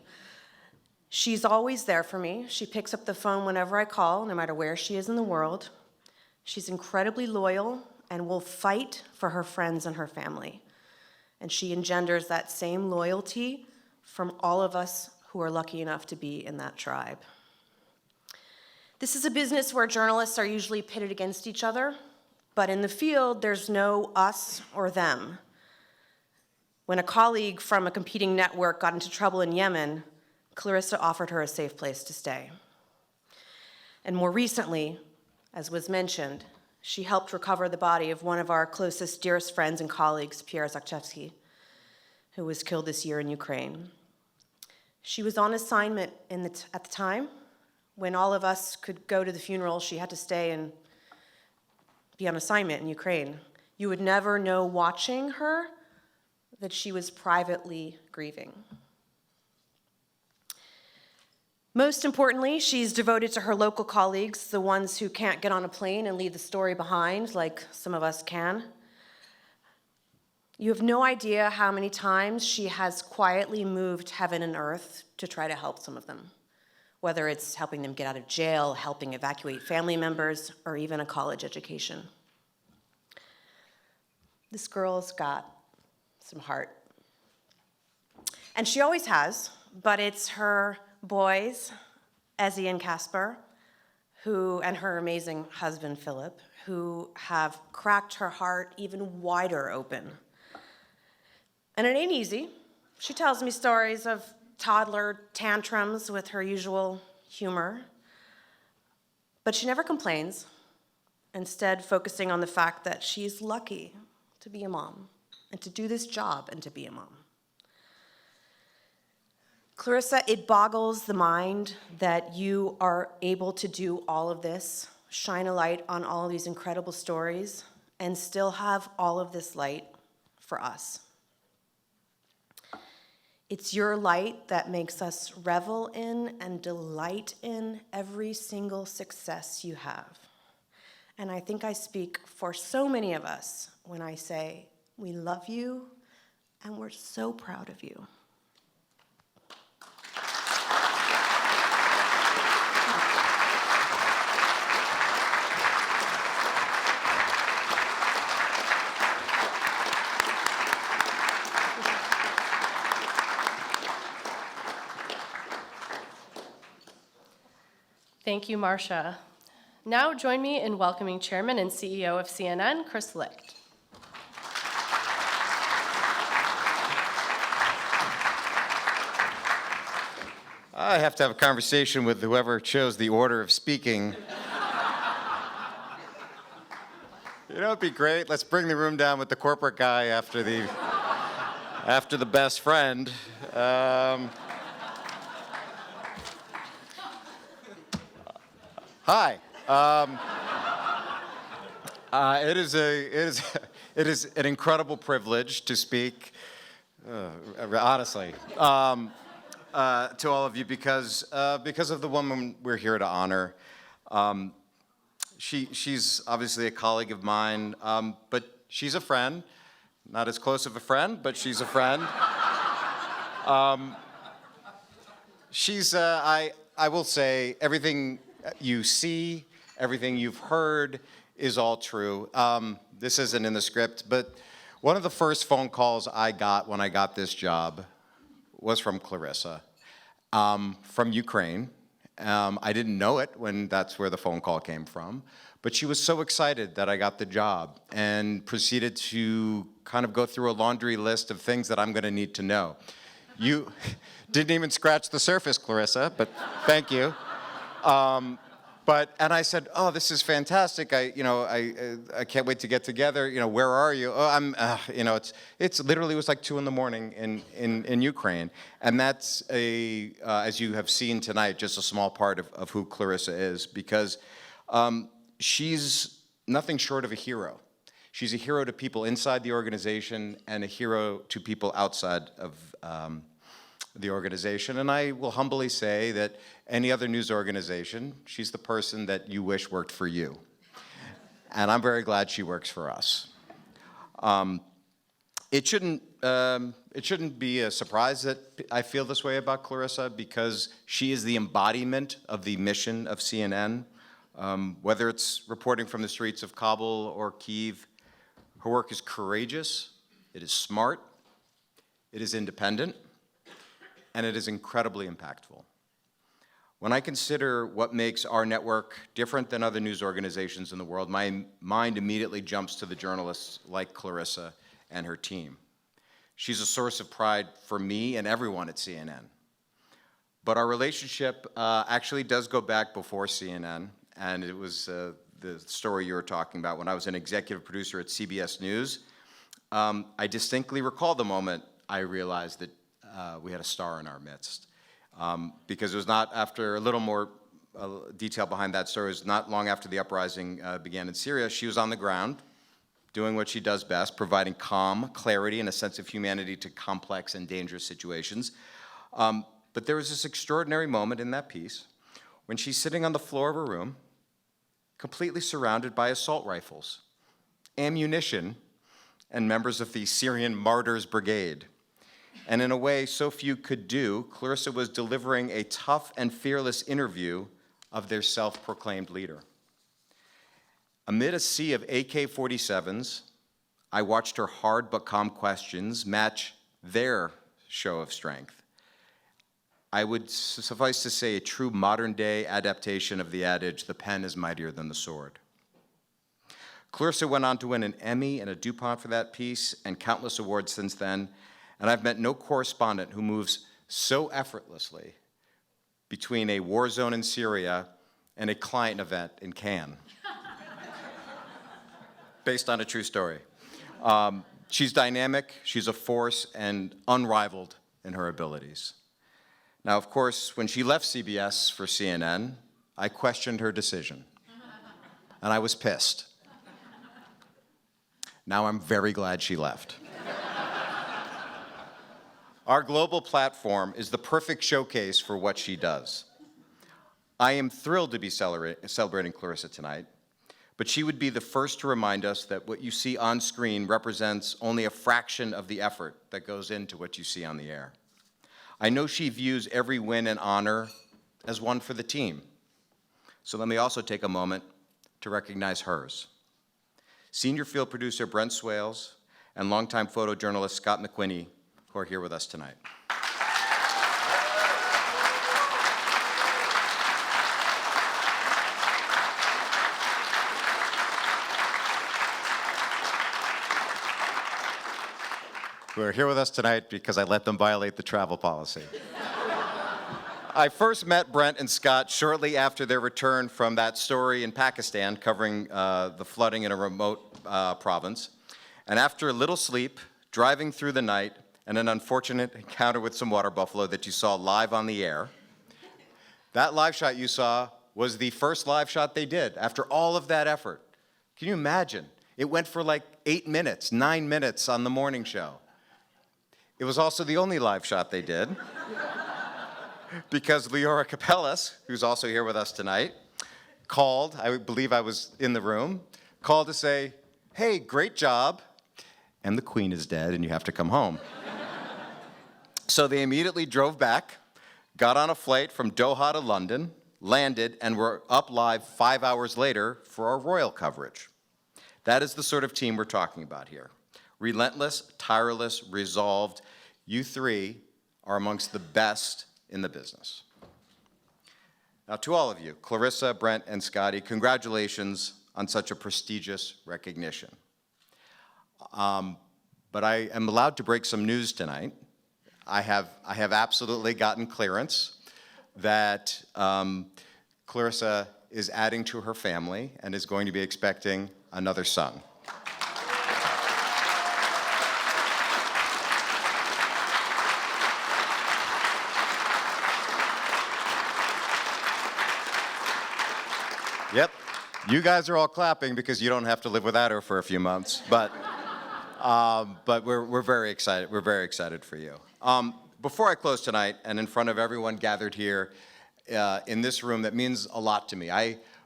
She's always there for me. She picks up the phone whenever I call, no matter where she is in the world. She's incredibly loyal and will fight for her friends and her family. And she engenders that same loyalty from all of us who are lucky enough to be in that tribe. This is a business where journalists are usually pitted against each other, but in the field, there's no us or them. When a colleague from a competing network got into trouble in Yemen, Clarissa offered her a safe place to stay. And more recently, as was mentioned, she helped recover the body of one of our closest, dearest friends and colleagues, Pierre Zakrzewski, who was killed this year in Ukraine. She was on assignment at the time. When all of us could go to the funeral, she had to stay and be on assignment in Ukraine. You would never know watching her that she was privately grieving. Most importantly, she's devoted to her local colleagues, the ones who can't get on a plane and leave the story behind like some of us can. You have no idea how many times she has quietly moved heaven and earth to try to help some of them, whether it's helping them get out of jail, helping evacuate family members, or even a college education. This girl's got some heart. And she always has, but it's her boys, Ezzy and Casper, and her amazing husband, Philip, who have cracked her heart even wider open. And it ain't easy. She tells me stories of toddler tantrums with her usual humor, but she never complains, instead focusing on the fact that she's lucky to be a mom and to do this job and to be a mom. Clarissa, it boggles the mind that you are able to do all of this, shine a light on all of these incredible stories, and still have all of this light for us. It's your light that makes us revel in and delight in every single success you have. And I think I speak for so many of us when I say, we love you and we're so proud of you. Thank you, Marcia. Now join me in welcoming Chairman and CEO of CNN, Chris Licht. I have to have a conversation with whoever chose the order of speaking. You know, it'd be great. Let's bring the room down with the corporate guy after the best friend. Hi. It is an incredible privilege to speak, honestly, to all of you because of the woman we're here to honor. She's obviously a colleague of mine, but she's a friend. Not as close of a friend, but she's a friend. I will say, everything you see, everything you've heard is all true. This isn't in the script, but one of the first phone calls I got when I got this job was from Clarissa, from Ukraine. I didn't know it when that's where the phone call came from, but she was so excited that I got the job and proceeded to kind of go through a laundry list of things that I'm going to need to know. You didn't even scratch the surface, Clarissa, but thank you. And I said, oh, this is fantastic. I can't wait to get together. You know, where are you? Oh, it's literally, it was like 2 a.m. in Ukraine. And that's as you have seen tonight, just a small part of who Clarissa is, because she's nothing short of a hero. She's a hero to people inside the organization and a hero to people outside of the organization. And I will humbly say that any other news organization, she's the person that you wish worked for you. And I'm very glad she works for us. It shouldn't be a surprise that I feel this way about Clarissa, because she is the embodiment of the mission of CNN. Whether it's reporting from the streets of Kabul or Kyiv, her work is courageous, it is smart, it is independent, and it is incredibly impactful. When I consider what makes our network different than other news organizations in the world, my mind immediately jumps to the journalists like Clarissa and her team. She's a source of pride for me and everyone at CNN. But our relationship actually does go back before CNN, and it was the story you were talking about. When I was an executive producer at CBS News, I distinctly recall the moment I realized that we had a star in our midst. Because it was not after, a little more detail behind that story, it was not long after the uprising began in Syria. She was on the ground, doing what she does best, providing calm, clarity, and a sense of humanity to complex and dangerous situations. But there was this extraordinary moment in that piece when she's sitting on the floor of her room, completely surrounded by assault rifles, ammunition, and members of the Syrian Martyrs Brigade. And in a way so few could do, Clarissa was delivering a tough and fearless interview of their self-proclaimed leader. Amid a sea of AK-47s, I watched her hard but calm questions match their show of strength. I would suffice to say a true modern-day adaptation of the adage, the pen is mightier than the sword. Clarissa went on to win an Emmy and a DuPont for that piece and countless awards since then, and I've met no correspondent who moves so effortlessly between a war zone in Syria and a client event in Cannes. Based on a true story. She's dynamic, she's a force, and unrivaled in her abilities. Now, of course, when she left CBS for CNN, I questioned her decision, and I was pissed. Now I'm very glad she left. Our global platform is the perfect showcase for what she does. I am thrilled to be celebrating Clarissa tonight, but she would be the first to remind us that what you see on screen represents only a fraction of the effort that goes into what you see on the air. I know she views every win and honor as one for the team. So let me also take a moment to recognize hers. Senior field producer Brent Swales and longtime photojournalist Scott McQuinney, who are here with us tonight. Who are here with us tonight because I let them violate the travel policy. I first met Brent and Scott shortly after their return from that story in Pakistan covering the flooding in a remote province. And after a little sleep, driving through the night, and an unfortunate encounter with some water buffalo that you saw live on the air, that live shot you saw was the first live shot they did after all of that effort. Can you imagine? It went for like 8 minutes, 9 minutes on the morning show. It was also the only live shot they did because Leora Capellas, who's also here with us tonight, called, I believe I was in the room, called to say, hey, great job, and the Queen is dead and you have to come home. So they immediately drove back, got on a flight from Doha to London, landed, and were up live 5 hours later for our royal coverage. That is the sort of team we're talking about here. Relentless, tireless, resolved. You three are amongst the best in the business. Now, to all of you, Clarissa, Brent, and Scotty, congratulations on such a prestigious recognition. But I am allowed to break some news tonight. I have absolutely gotten clearance that Clarissa is adding to her family and is going to be expecting another son. Yep, you guys are all clapping because you don't have to live without her for a few months, but we're very excited. We're very excited for you. Before I close tonight, and in front of everyone gathered here in this room, that means a lot to me.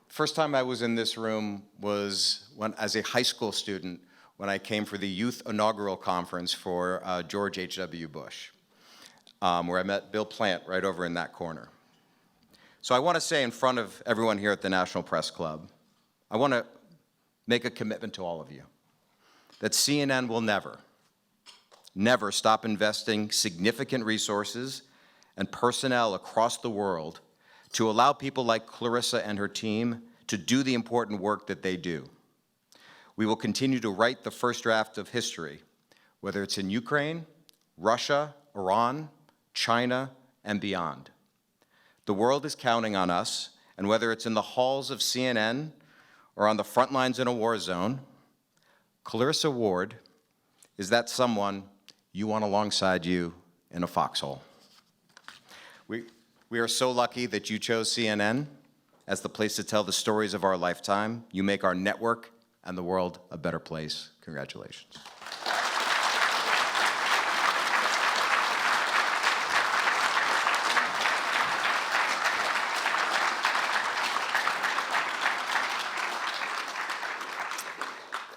First time I was in this room was as a high school student when I came for the youth inaugural conference for George H.W. Bush, where I met Bill Plant right over in that corner. So I want to say in front of everyone here at the National Press Club, I want to make a commitment to all of you that CNN will never stop investing significant resources and personnel across the world to allow people like Clarissa and her team to do the important work that they do. We will continue to write the first draft of history, whether it's in Ukraine, Russia, Iran, China, and beyond. The world is counting on us, and whether it's in the halls of CNN or on the front lines in a war zone, Clarissa Ward is that someone you want alongside you in a foxhole. We are so lucky that you chose CNN as the place to tell the stories of our lifetime. You make our network and the world a better place. Congratulations.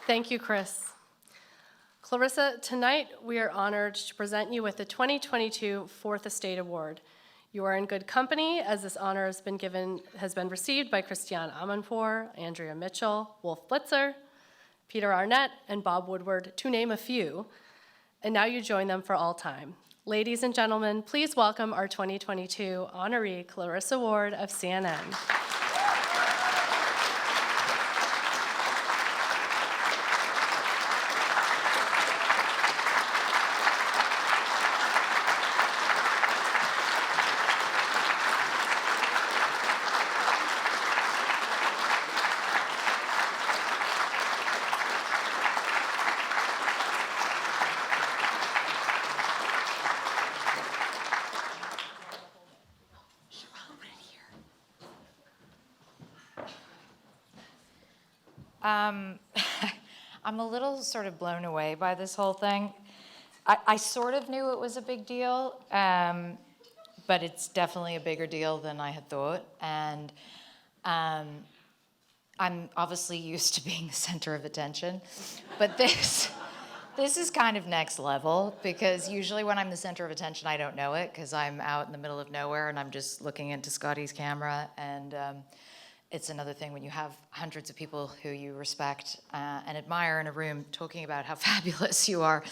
Thank you, Chris. Clarissa, tonight we are honored to present you with the 2022 Fourth Estate Award. You are in good company, as this honor has been received by Christiane Amanpour, Andrea Mitchell, Wolf Blitzer, Peter Arnett, and Bob Woodward, to name a few. And now you join them for all time. Ladies and gentlemen, please welcome our 2022 honoree, Clarissa Ward of CNN. I'm a little sort of blown away by this whole thing. I sort of knew it was a big deal, but it's definitely a bigger deal than I had thought. And I'm obviously used to being the center of attention, but this is kind of next level, because usually when I'm the center of attention, I don't know it, because I'm out in the middle of nowhere and I'm just looking into Scotty's camera. And it's another thing when you have hundreds of people who you respect and admire in a room talking about how fabulous you are.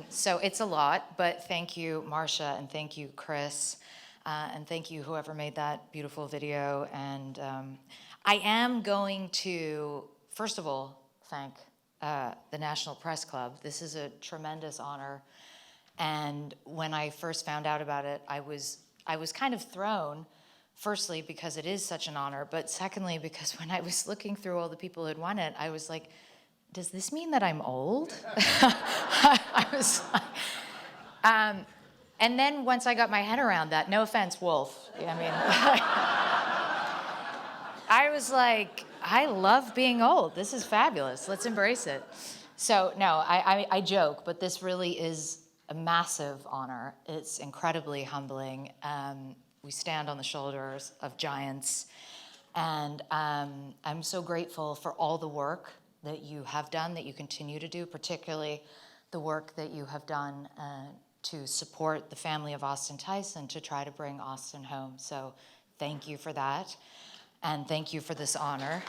So it's a lot, but thank you, Marcia, and thank you, Chris, and thank you, whoever made that beautiful video. And I am going to, first of all, thank the National Press Club. This is a tremendous honor. And when I first found out about it, I was kind of thrown. Firstly, because it is such an honor, but secondly, because when I was looking through all the people who had won it, I was like, does this mean that I'm old? I was like, and then once I got my head around that, no offense, Wolf, I mean, I was like, I love being old. This is fabulous. Let's embrace it. So no, I joke, but this really is a massive honor. It's incredibly humbling. We stand on the shoulders of giants, and I'm so grateful for all the work that you have done, that you continue to do, particularly the work that you have done to support the family of Austin Tyson to try to bring Austin home. So thank you for that, and thank you for this honor.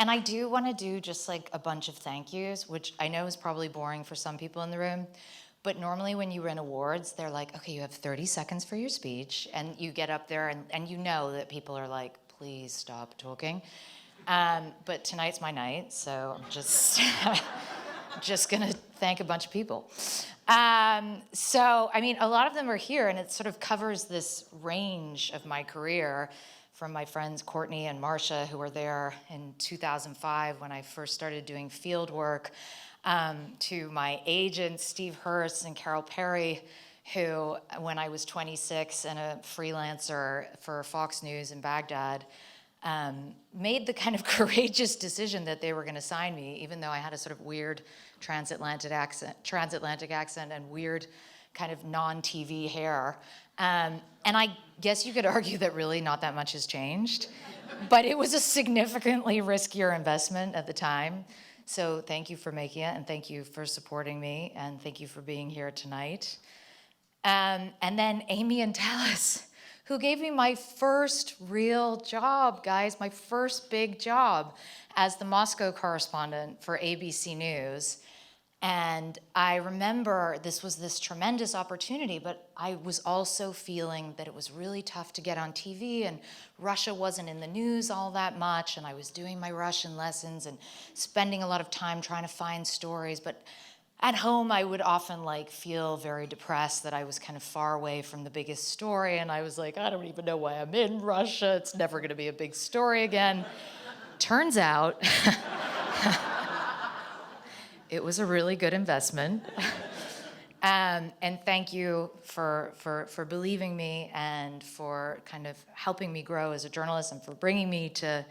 And I do want to do just like a bunch of thank yous, which I know is probably boring for some people in the room, but normally when you win awards, they're like, okay, you have 30 seconds for your speech, and you get up there and you know that people are like, please stop talking. But tonight's my night, so I'm just gonna thank a bunch of people. So, I mean, a lot of them are here, and it sort of covers this range of my career, from my friends Courtney and Marcia, who were there in 2005 when I first started doing field work, to my agents, Steve Hurst and Carol Perry, who, when I was 26 and a freelancer for Fox News in Baghdad, made the kind of courageous decision that they were going to sign me, even though I had a sort of weird transatlantic accent and weird kind of non-TV hair. And I guess you could argue that really not that much has changed, but it was a significantly riskier investment at the time. So thank you for making it, and thank you for supporting me, and thank you for being here tonight. And then Amy and Dallas, who gave me my first real job, guys, my first big job as the Moscow correspondent for ABC News. And I remember this was this tremendous opportunity, but I was also feeling that it was really tough to get on TV, and Russia wasn't in the news all that much, and I was doing my Russian lessons and spending a lot of time trying to find stories. But at home, I would often feel very depressed that I was kind of far away from the biggest story, and I was like, I don't even know why I'm in Russia. It's never going to be a big story again. Turns out, it was a really good investment. And thank you for believing me and for kind of helping me grow as a journalist and for bringing me to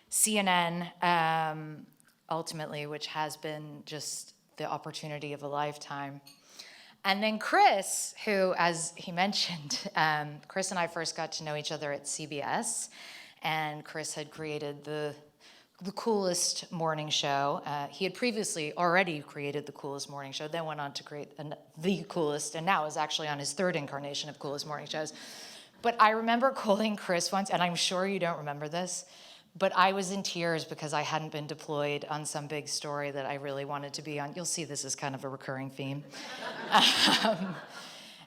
CNN, ultimately, which has been just the opportunity of a lifetime. And then Chris, who, as he mentioned, Chris and I first got to know each other at CBS. and Chris had created the coolest morning show. He had previously already created the coolest morning show, then went on to create the coolest, and now is actually on his third incarnation of coolest morning shows. But I remember calling Chris once, and I'm sure you don't remember this, but I was in tears because I hadn't been deployed on some big story that I really wanted to be on. You'll see this is kind of a recurring theme.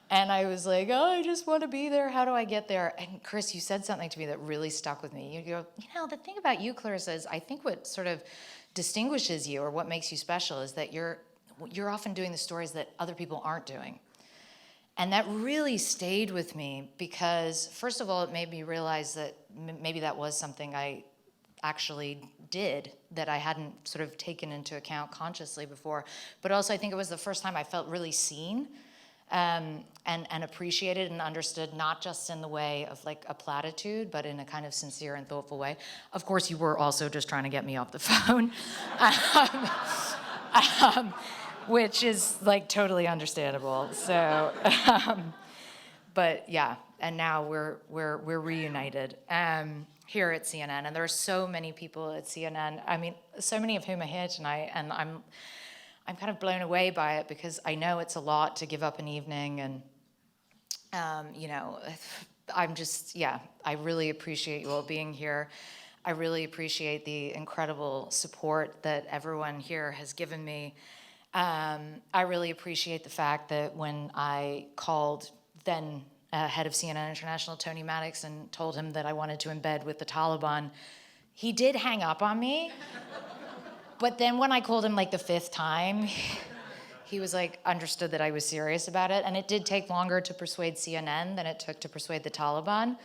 And I was like, oh, I just want to be there. How do I get there? And Chris, you said something to me that really stuck with me. You go, the thing about you, Clarissa, is I think what sort of distinguishes you or what makes you special is that you're often doing the stories that other people aren't doing. And that really stayed with me because, first of all, it made me realize that maybe that was something I actually did that I hadn't sort of taken into account consciously before. But also, I think it was the first time I felt really seen and appreciated and understood, not just in the way of like a platitude, but in a kind of sincere and thoughtful way. Of course, you were also just trying to get me off the phone, which is like totally understandable. So, but yeah, and now we're reunited here at CNN, and there are so many people at CNN. I mean, so many of whom are here tonight, and I'm kind of blown away by it because I know it's a lot to give up an evening, and I'm just, I really appreciate you all being here. I really appreciate the incredible support that everyone here has given me. I really appreciate the fact that when I called then head of CNN International, Tony Maddox, and told him that I wanted to embed with the Taliban, he did hang up on me. But then when I called him like the fifth time, he was like, understood that I was serious about it. And it did take longer to persuade CNN than it took to persuade the Taliban.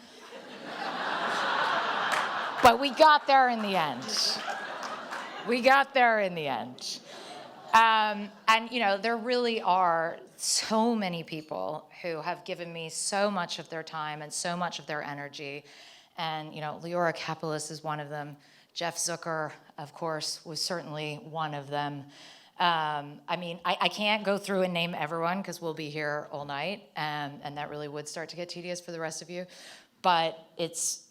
But we got there in the end. And there really are so many people who have given me so much of their time and so much of their energy. And, Leora Kapelis is one of them. Jeff Zucker, of course, was certainly one of them. I can't go through and name everyone because we'll be here all night, and that really would start to get tedious for the rest of you. But it's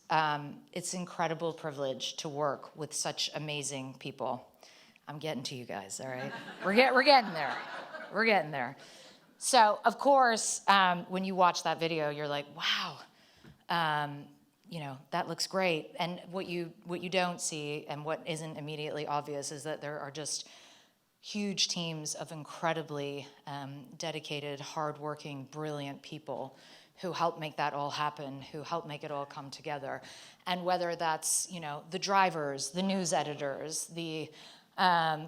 incredible privilege to work with such amazing people. I'm getting to you guys, all right? We're getting there. We're getting there. So, of course, when you watch that video, you're like, wow. That looks great. And what you don't see and what isn't immediately obvious is that there are just huge teams of incredibly dedicated, hardworking, brilliant people who help make that all happen, who help make it all come together. And whether that's, the drivers, the news editors, the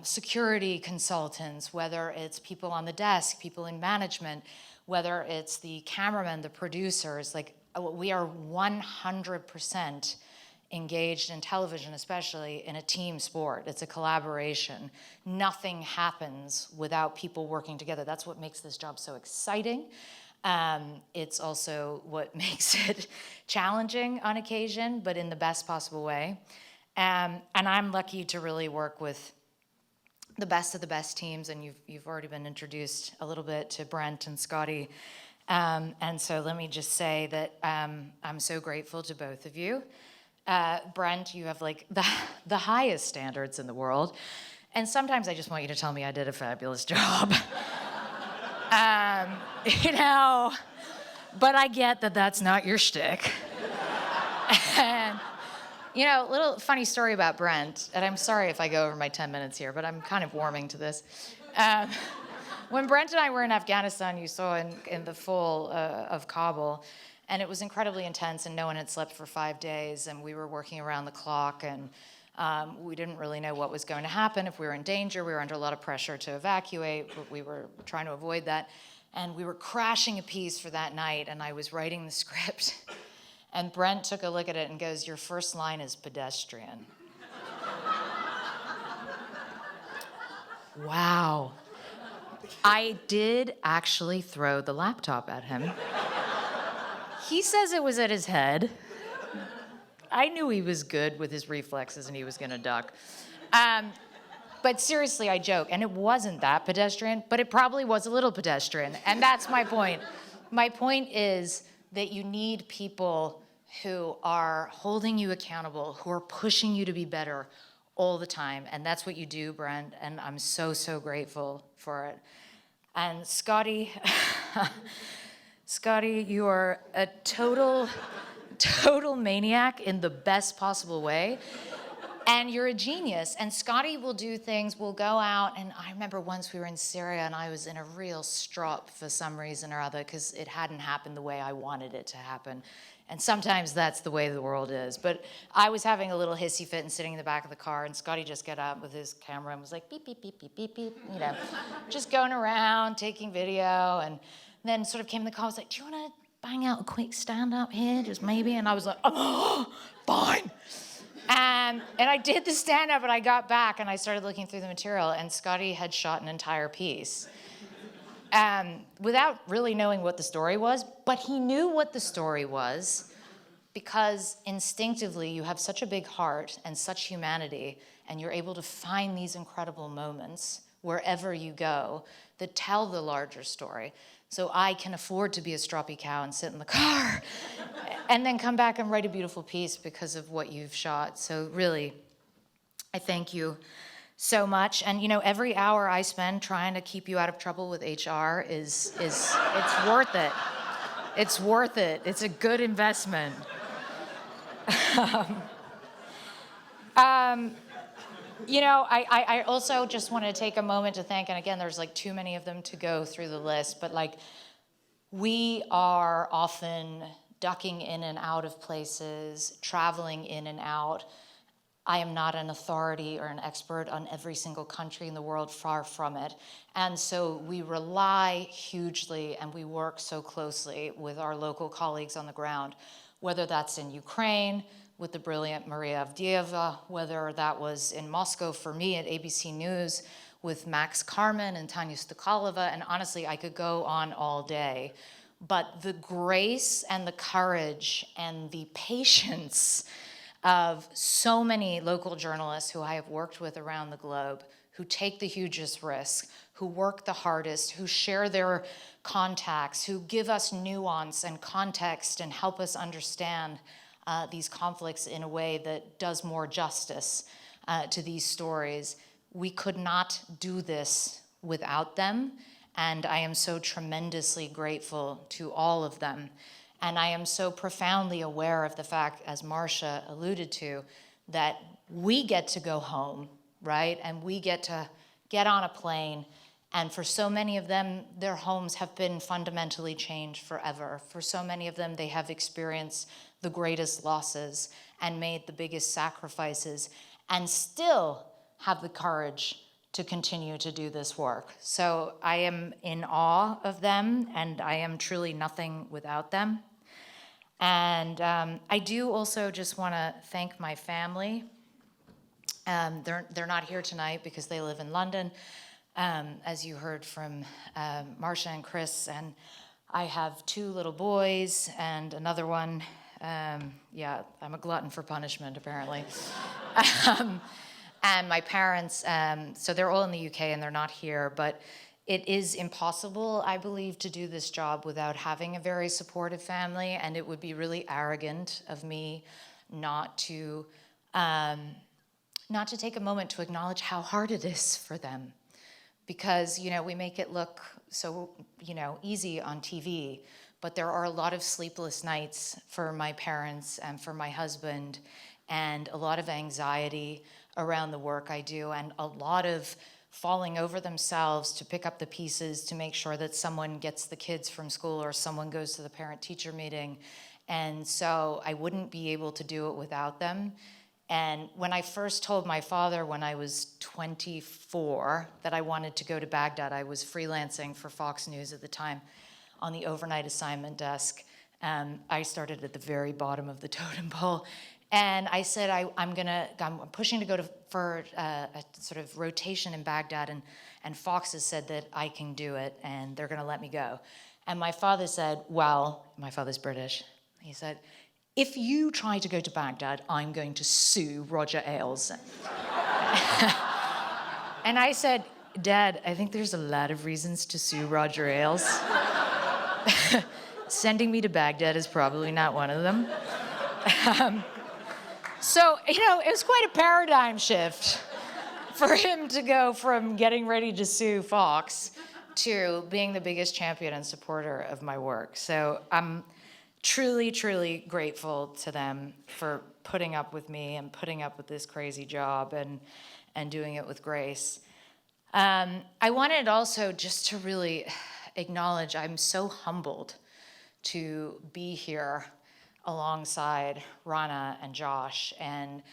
security consultants, whether it's people on the desk, people in management, whether it's the cameramen, the producers, we are 100% engaged in television, especially in a team sport. It's a collaboration. Nothing happens without people working together. That's what makes this job so exciting. It's also what makes it challenging on occasion, but in the best possible way. And I'm lucky to really work with the best of the best teams, and you've already been introduced a little bit to Brent and Scotty. And so let me just say that I'm so grateful to both of you. Brent, you have the highest standards in the world. And sometimes I just want you to tell me I did a fabulous job. But I get that that's not your shtick. And, little funny story about Brent, and I'm sorry if I go over my 10 minutes here, but I'm kind of warming to this. When Brent and I were in Afghanistan, you saw in the fall of Kabul, and it was incredibly intense, and no one had slept for 5 days, and we were working around the clock, and we didn't really know what was going to happen. If we were in danger, we were under a lot of pressure to evacuate, but we were trying to avoid that. And we were crashing a piece for that night, and I was writing the script, and Brent took a look at it and goes, "Your first line is pedestrian." Wow. I did actually throw the laptop at him. He says it was at his head. I knew he was good with his reflexes and he was gonna duck. But seriously, I joke, and it wasn't that pedestrian, but it probably was a little pedestrian, and that's my point. My point is that you need people who are holding you accountable, who are pushing you to be better all the time. And that's what you do, Brent, and I'm so, so grateful for it. And Scotty, Scotty, you are a total maniac in the best possible way. And you're a genius. And Scotty will do things, we'll go out, and I remember once we were in Syria and I was in a real strop for some reason or other because it hadn't happened the way I wanted it to happen. And sometimes that's the way the world is. But I was having a little hissy fit and sitting in the back of the car, and Scotty just got up with his camera and was like, beep, beep, beep, beep, beep, beep, you know, just going around, taking video, and then sort of came in the car, was like, do you want to bang out a quick stand-up here, just maybe? And I was like, oh, fine. And I did the stand-up, and I got back, and I started looking through the material, and Scotty had shot an entire piece. Without really knowing what the story was, but he knew what the story was because instinctively you have such a big heart and such humanity, and you're able to find these incredible moments wherever you go that tell the larger story. So I can afford to be a stroppy cow and sit in the car and then come back and write a beautiful piece because of what you've shot. So really, I thank you so much. And you know, every hour I spend trying to keep you out of trouble with HR is it's worth it. It's worth it. It's a good investment. You know, I also just want to take a moment to thank, and again, there's like too many of them to go through the list, but like we are often ducking in and out of places, traveling in and out. I am not an authority or an expert on every single country in the world, far from it. And so we rely hugely and we work so closely with our local colleagues on the ground, whether that's in Ukraine, with the brilliant Maria Avdieva, whether that was in Moscow for me at ABC News with Max Carmen and Tanya Stokalova, and honestly, I could go on all day. But the grace and the courage and the patience of so many local journalists who I have worked with around the globe, who take the hugest risk, who work the hardest, who share their contacts, who give us nuance and context and help us understand these conflicts in a way that does more justice to these stories. We could not do this without them, and I am so tremendously grateful to all of them. And I am so profoundly aware of the fact, as Marcia alluded to, that we get to go home, right? And we get to get on a plane. And for so many of them, their homes have been fundamentally changed forever. For so many of them, they have experienced the greatest losses and made the biggest sacrifices and still have the courage to continue to do this work. So I am in awe of them, and I am truly nothing without them. And I do also just want to thank my family. They're not here tonight because they live in London, as you heard from Marcia and Chris. And I have 2 little boys and another one. Yeah, I'm a glutton for punishment, apparently. And my parents, so they're all in the UK and they're not here, but it is impossible, I believe, to do this job without having a very supportive family, and it would be really arrogant of me not to take a moment to acknowledge how hard it is for them. Because, you know, we make it look so, you know, easy on TV, but there are a lot of sleepless nights for my parents and for my husband, and a lot of anxiety around the work I do, and a lot of falling over themselves to pick up the pieces to make sure that someone gets the kids from school or someone goes to the parent-teacher meeting. And so I wouldn't be able to do it without them. And when I first told my father when I was 24 that I wanted to go to Baghdad, I was freelancing for Fox News at the time on the overnight assignment desk. I started at the very bottom of the totem pole. And I said, I'm pushing to go for a sort of rotation in Baghdad, and Fox has said that I can do it, and they're gonna let me go. And my father said, well, my father's British. He said, if you try to go to Baghdad, I'm going to sue Roger Ailes. And I said, Dad, I think there's a lot of reasons to sue Roger Ailes. Sending me to Baghdad is probably not one of them. So, it was quite a paradigm shift for him to go from getting ready to sue Fox to being the biggest champion and supporter of my work. So I'm truly, truly grateful to them for putting up with me and putting up with this crazy job and doing it with grace. I wanted also just to really acknowledge I'm so humbled to be here alongside Rana and Josh and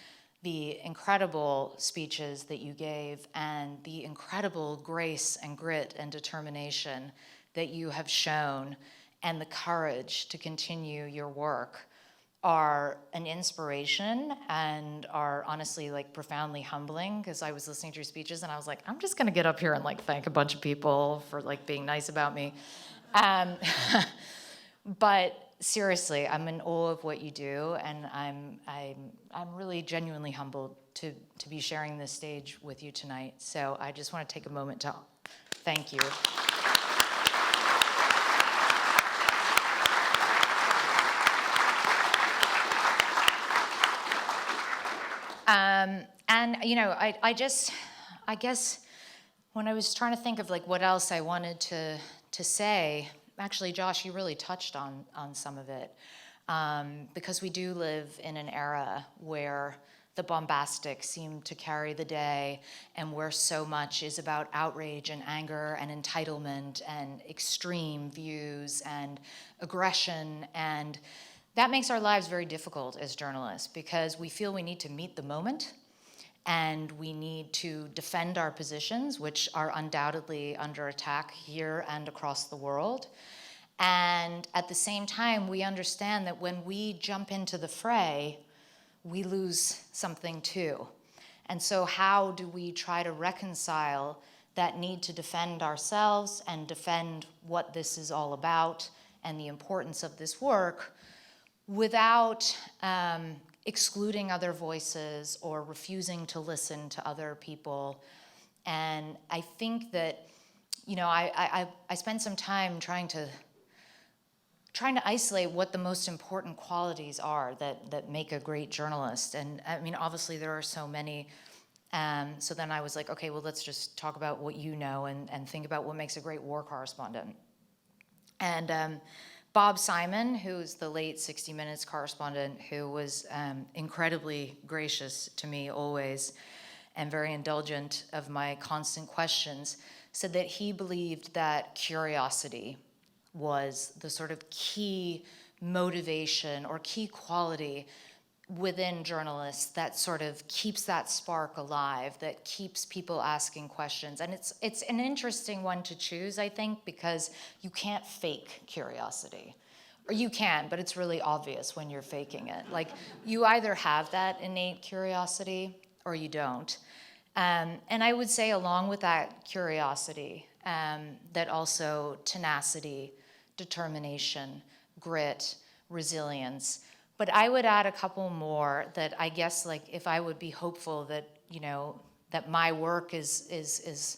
the incredible speeches that you gave and the incredible grace and grit and determination that you have shown and the courage to continue your work are an inspiration and are honestly like profoundly humbling, because I was listening to your speeches and I was like, I'm just gonna get up here and like thank a bunch of people for like being nice about me. But seriously, I'm in awe of what you do, and I'm really genuinely humbled to be sharing this stage with you tonight. So I just want to take a moment to thank you. And I guess when I was trying to think of like what else I wanted to say, actually, Josh, you really touched on some of it, because we do live in an era where the bombastic seem to carry the day, and where so much is about outrage and anger and entitlement and extreme views and aggression, and that makes our lives very difficult as journalists, because we feel we need to meet the moment and we need to defend our positions, which are undoubtedly under attack here and across the world. And at the same time, we understand that when we jump into the fray, we lose something too. And so how do we try to reconcile that need to defend ourselves and defend what this is all about and the importance of this work without excluding other voices or refusing to listen to other people? And I think that, I spent some time trying to isolate what the most important qualities are that make a great journalist. And I mean, obviously there are so many. So then I was like, okay, well, let's just talk about what you know and think about what makes a great war correspondent. And Bob Simon, who's the late 60 Minutes correspondent, who was incredibly gracious to me always and very indulgent of my constant questions, said that he believed that curiosity was the sort of key motivation or key quality within journalists that sort of keeps that spark alive, that keeps people asking questions. And it's an interesting one to choose, I think, because you can't fake curiosity. Or you can, but it's really obvious when you're faking it. Like, you either have that innate curiosity or you don't. And I would say along with that curiosity, that also tenacity, determination, grit, resilience. But I would add a couple more that I guess, like, if I would be hopeful that, that my work is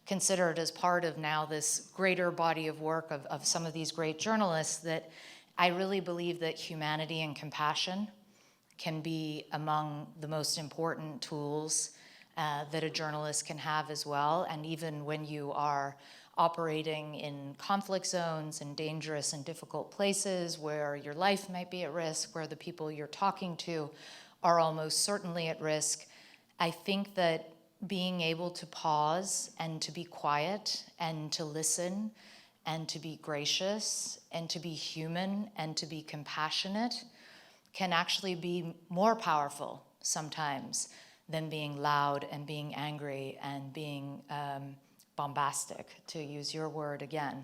considered as part of now this greater body of work of some of these great journalists, that I really believe that humanity and compassion can be among the most important tools that a journalist can have as well. And even when you are operating in conflict zones and dangerous and difficult places where your life might be at risk, where the people you're talking to are almost certainly at risk, I think that being able to pause and to be quiet and to listen and to be gracious and to be human and to be compassionate can actually be more powerful sometimes than being loud and being angry and being bombastic, to use your word again.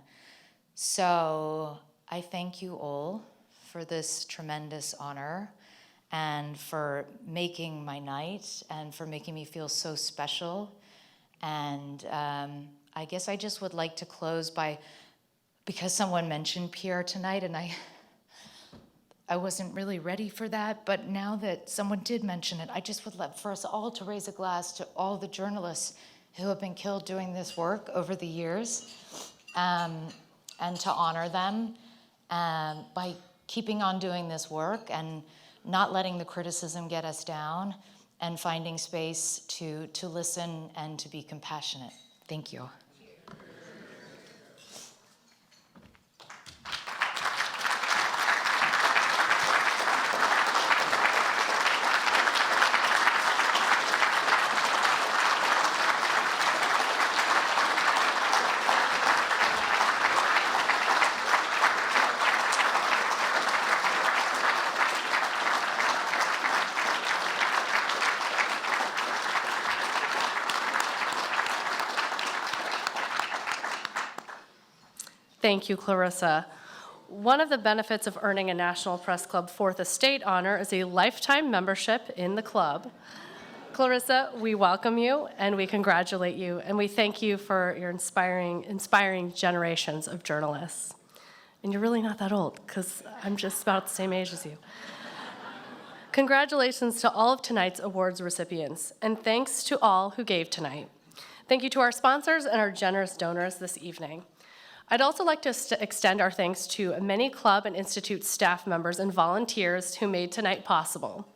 So I thank you all for this tremendous honor and for making my night and for making me feel so special. And I guess I just would like to close by, because someone mentioned Pierre tonight, and I wasn't really ready for that, but now that someone did mention it, I just would love for us all to raise a glass to all the journalists who have been killed doing this work over the years, and to honor them by keeping on doing this work and not letting the criticism get us down, and finding space to listen and to be compassionate. Thank you. Thank you, Clarissa. One of the benefits of earning a National Press Club 4th Estate honor is a lifetime membership in the club. Clarissa, we welcome you and we congratulate you, and we thank you for your inspiring generations of journalists. And you're really not that old, because I'm just about the same age as you. Congratulations to all of tonight's awards recipients, and thanks to all who gave tonight. Thank you to our sponsors and our generous donors this evening. I'd also like to extend our thanks to many club and institute staff members and volunteers who made tonight possible.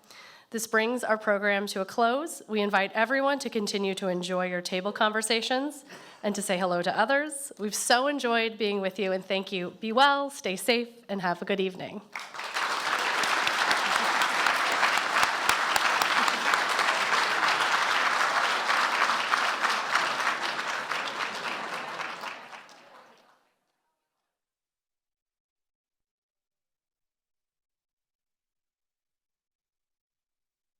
This brings our program to a close. We invite everyone to continue to enjoy your table conversations and to say hello to others. We've so enjoyed being with you, and thank you. Be well, stay safe, and have a good evening.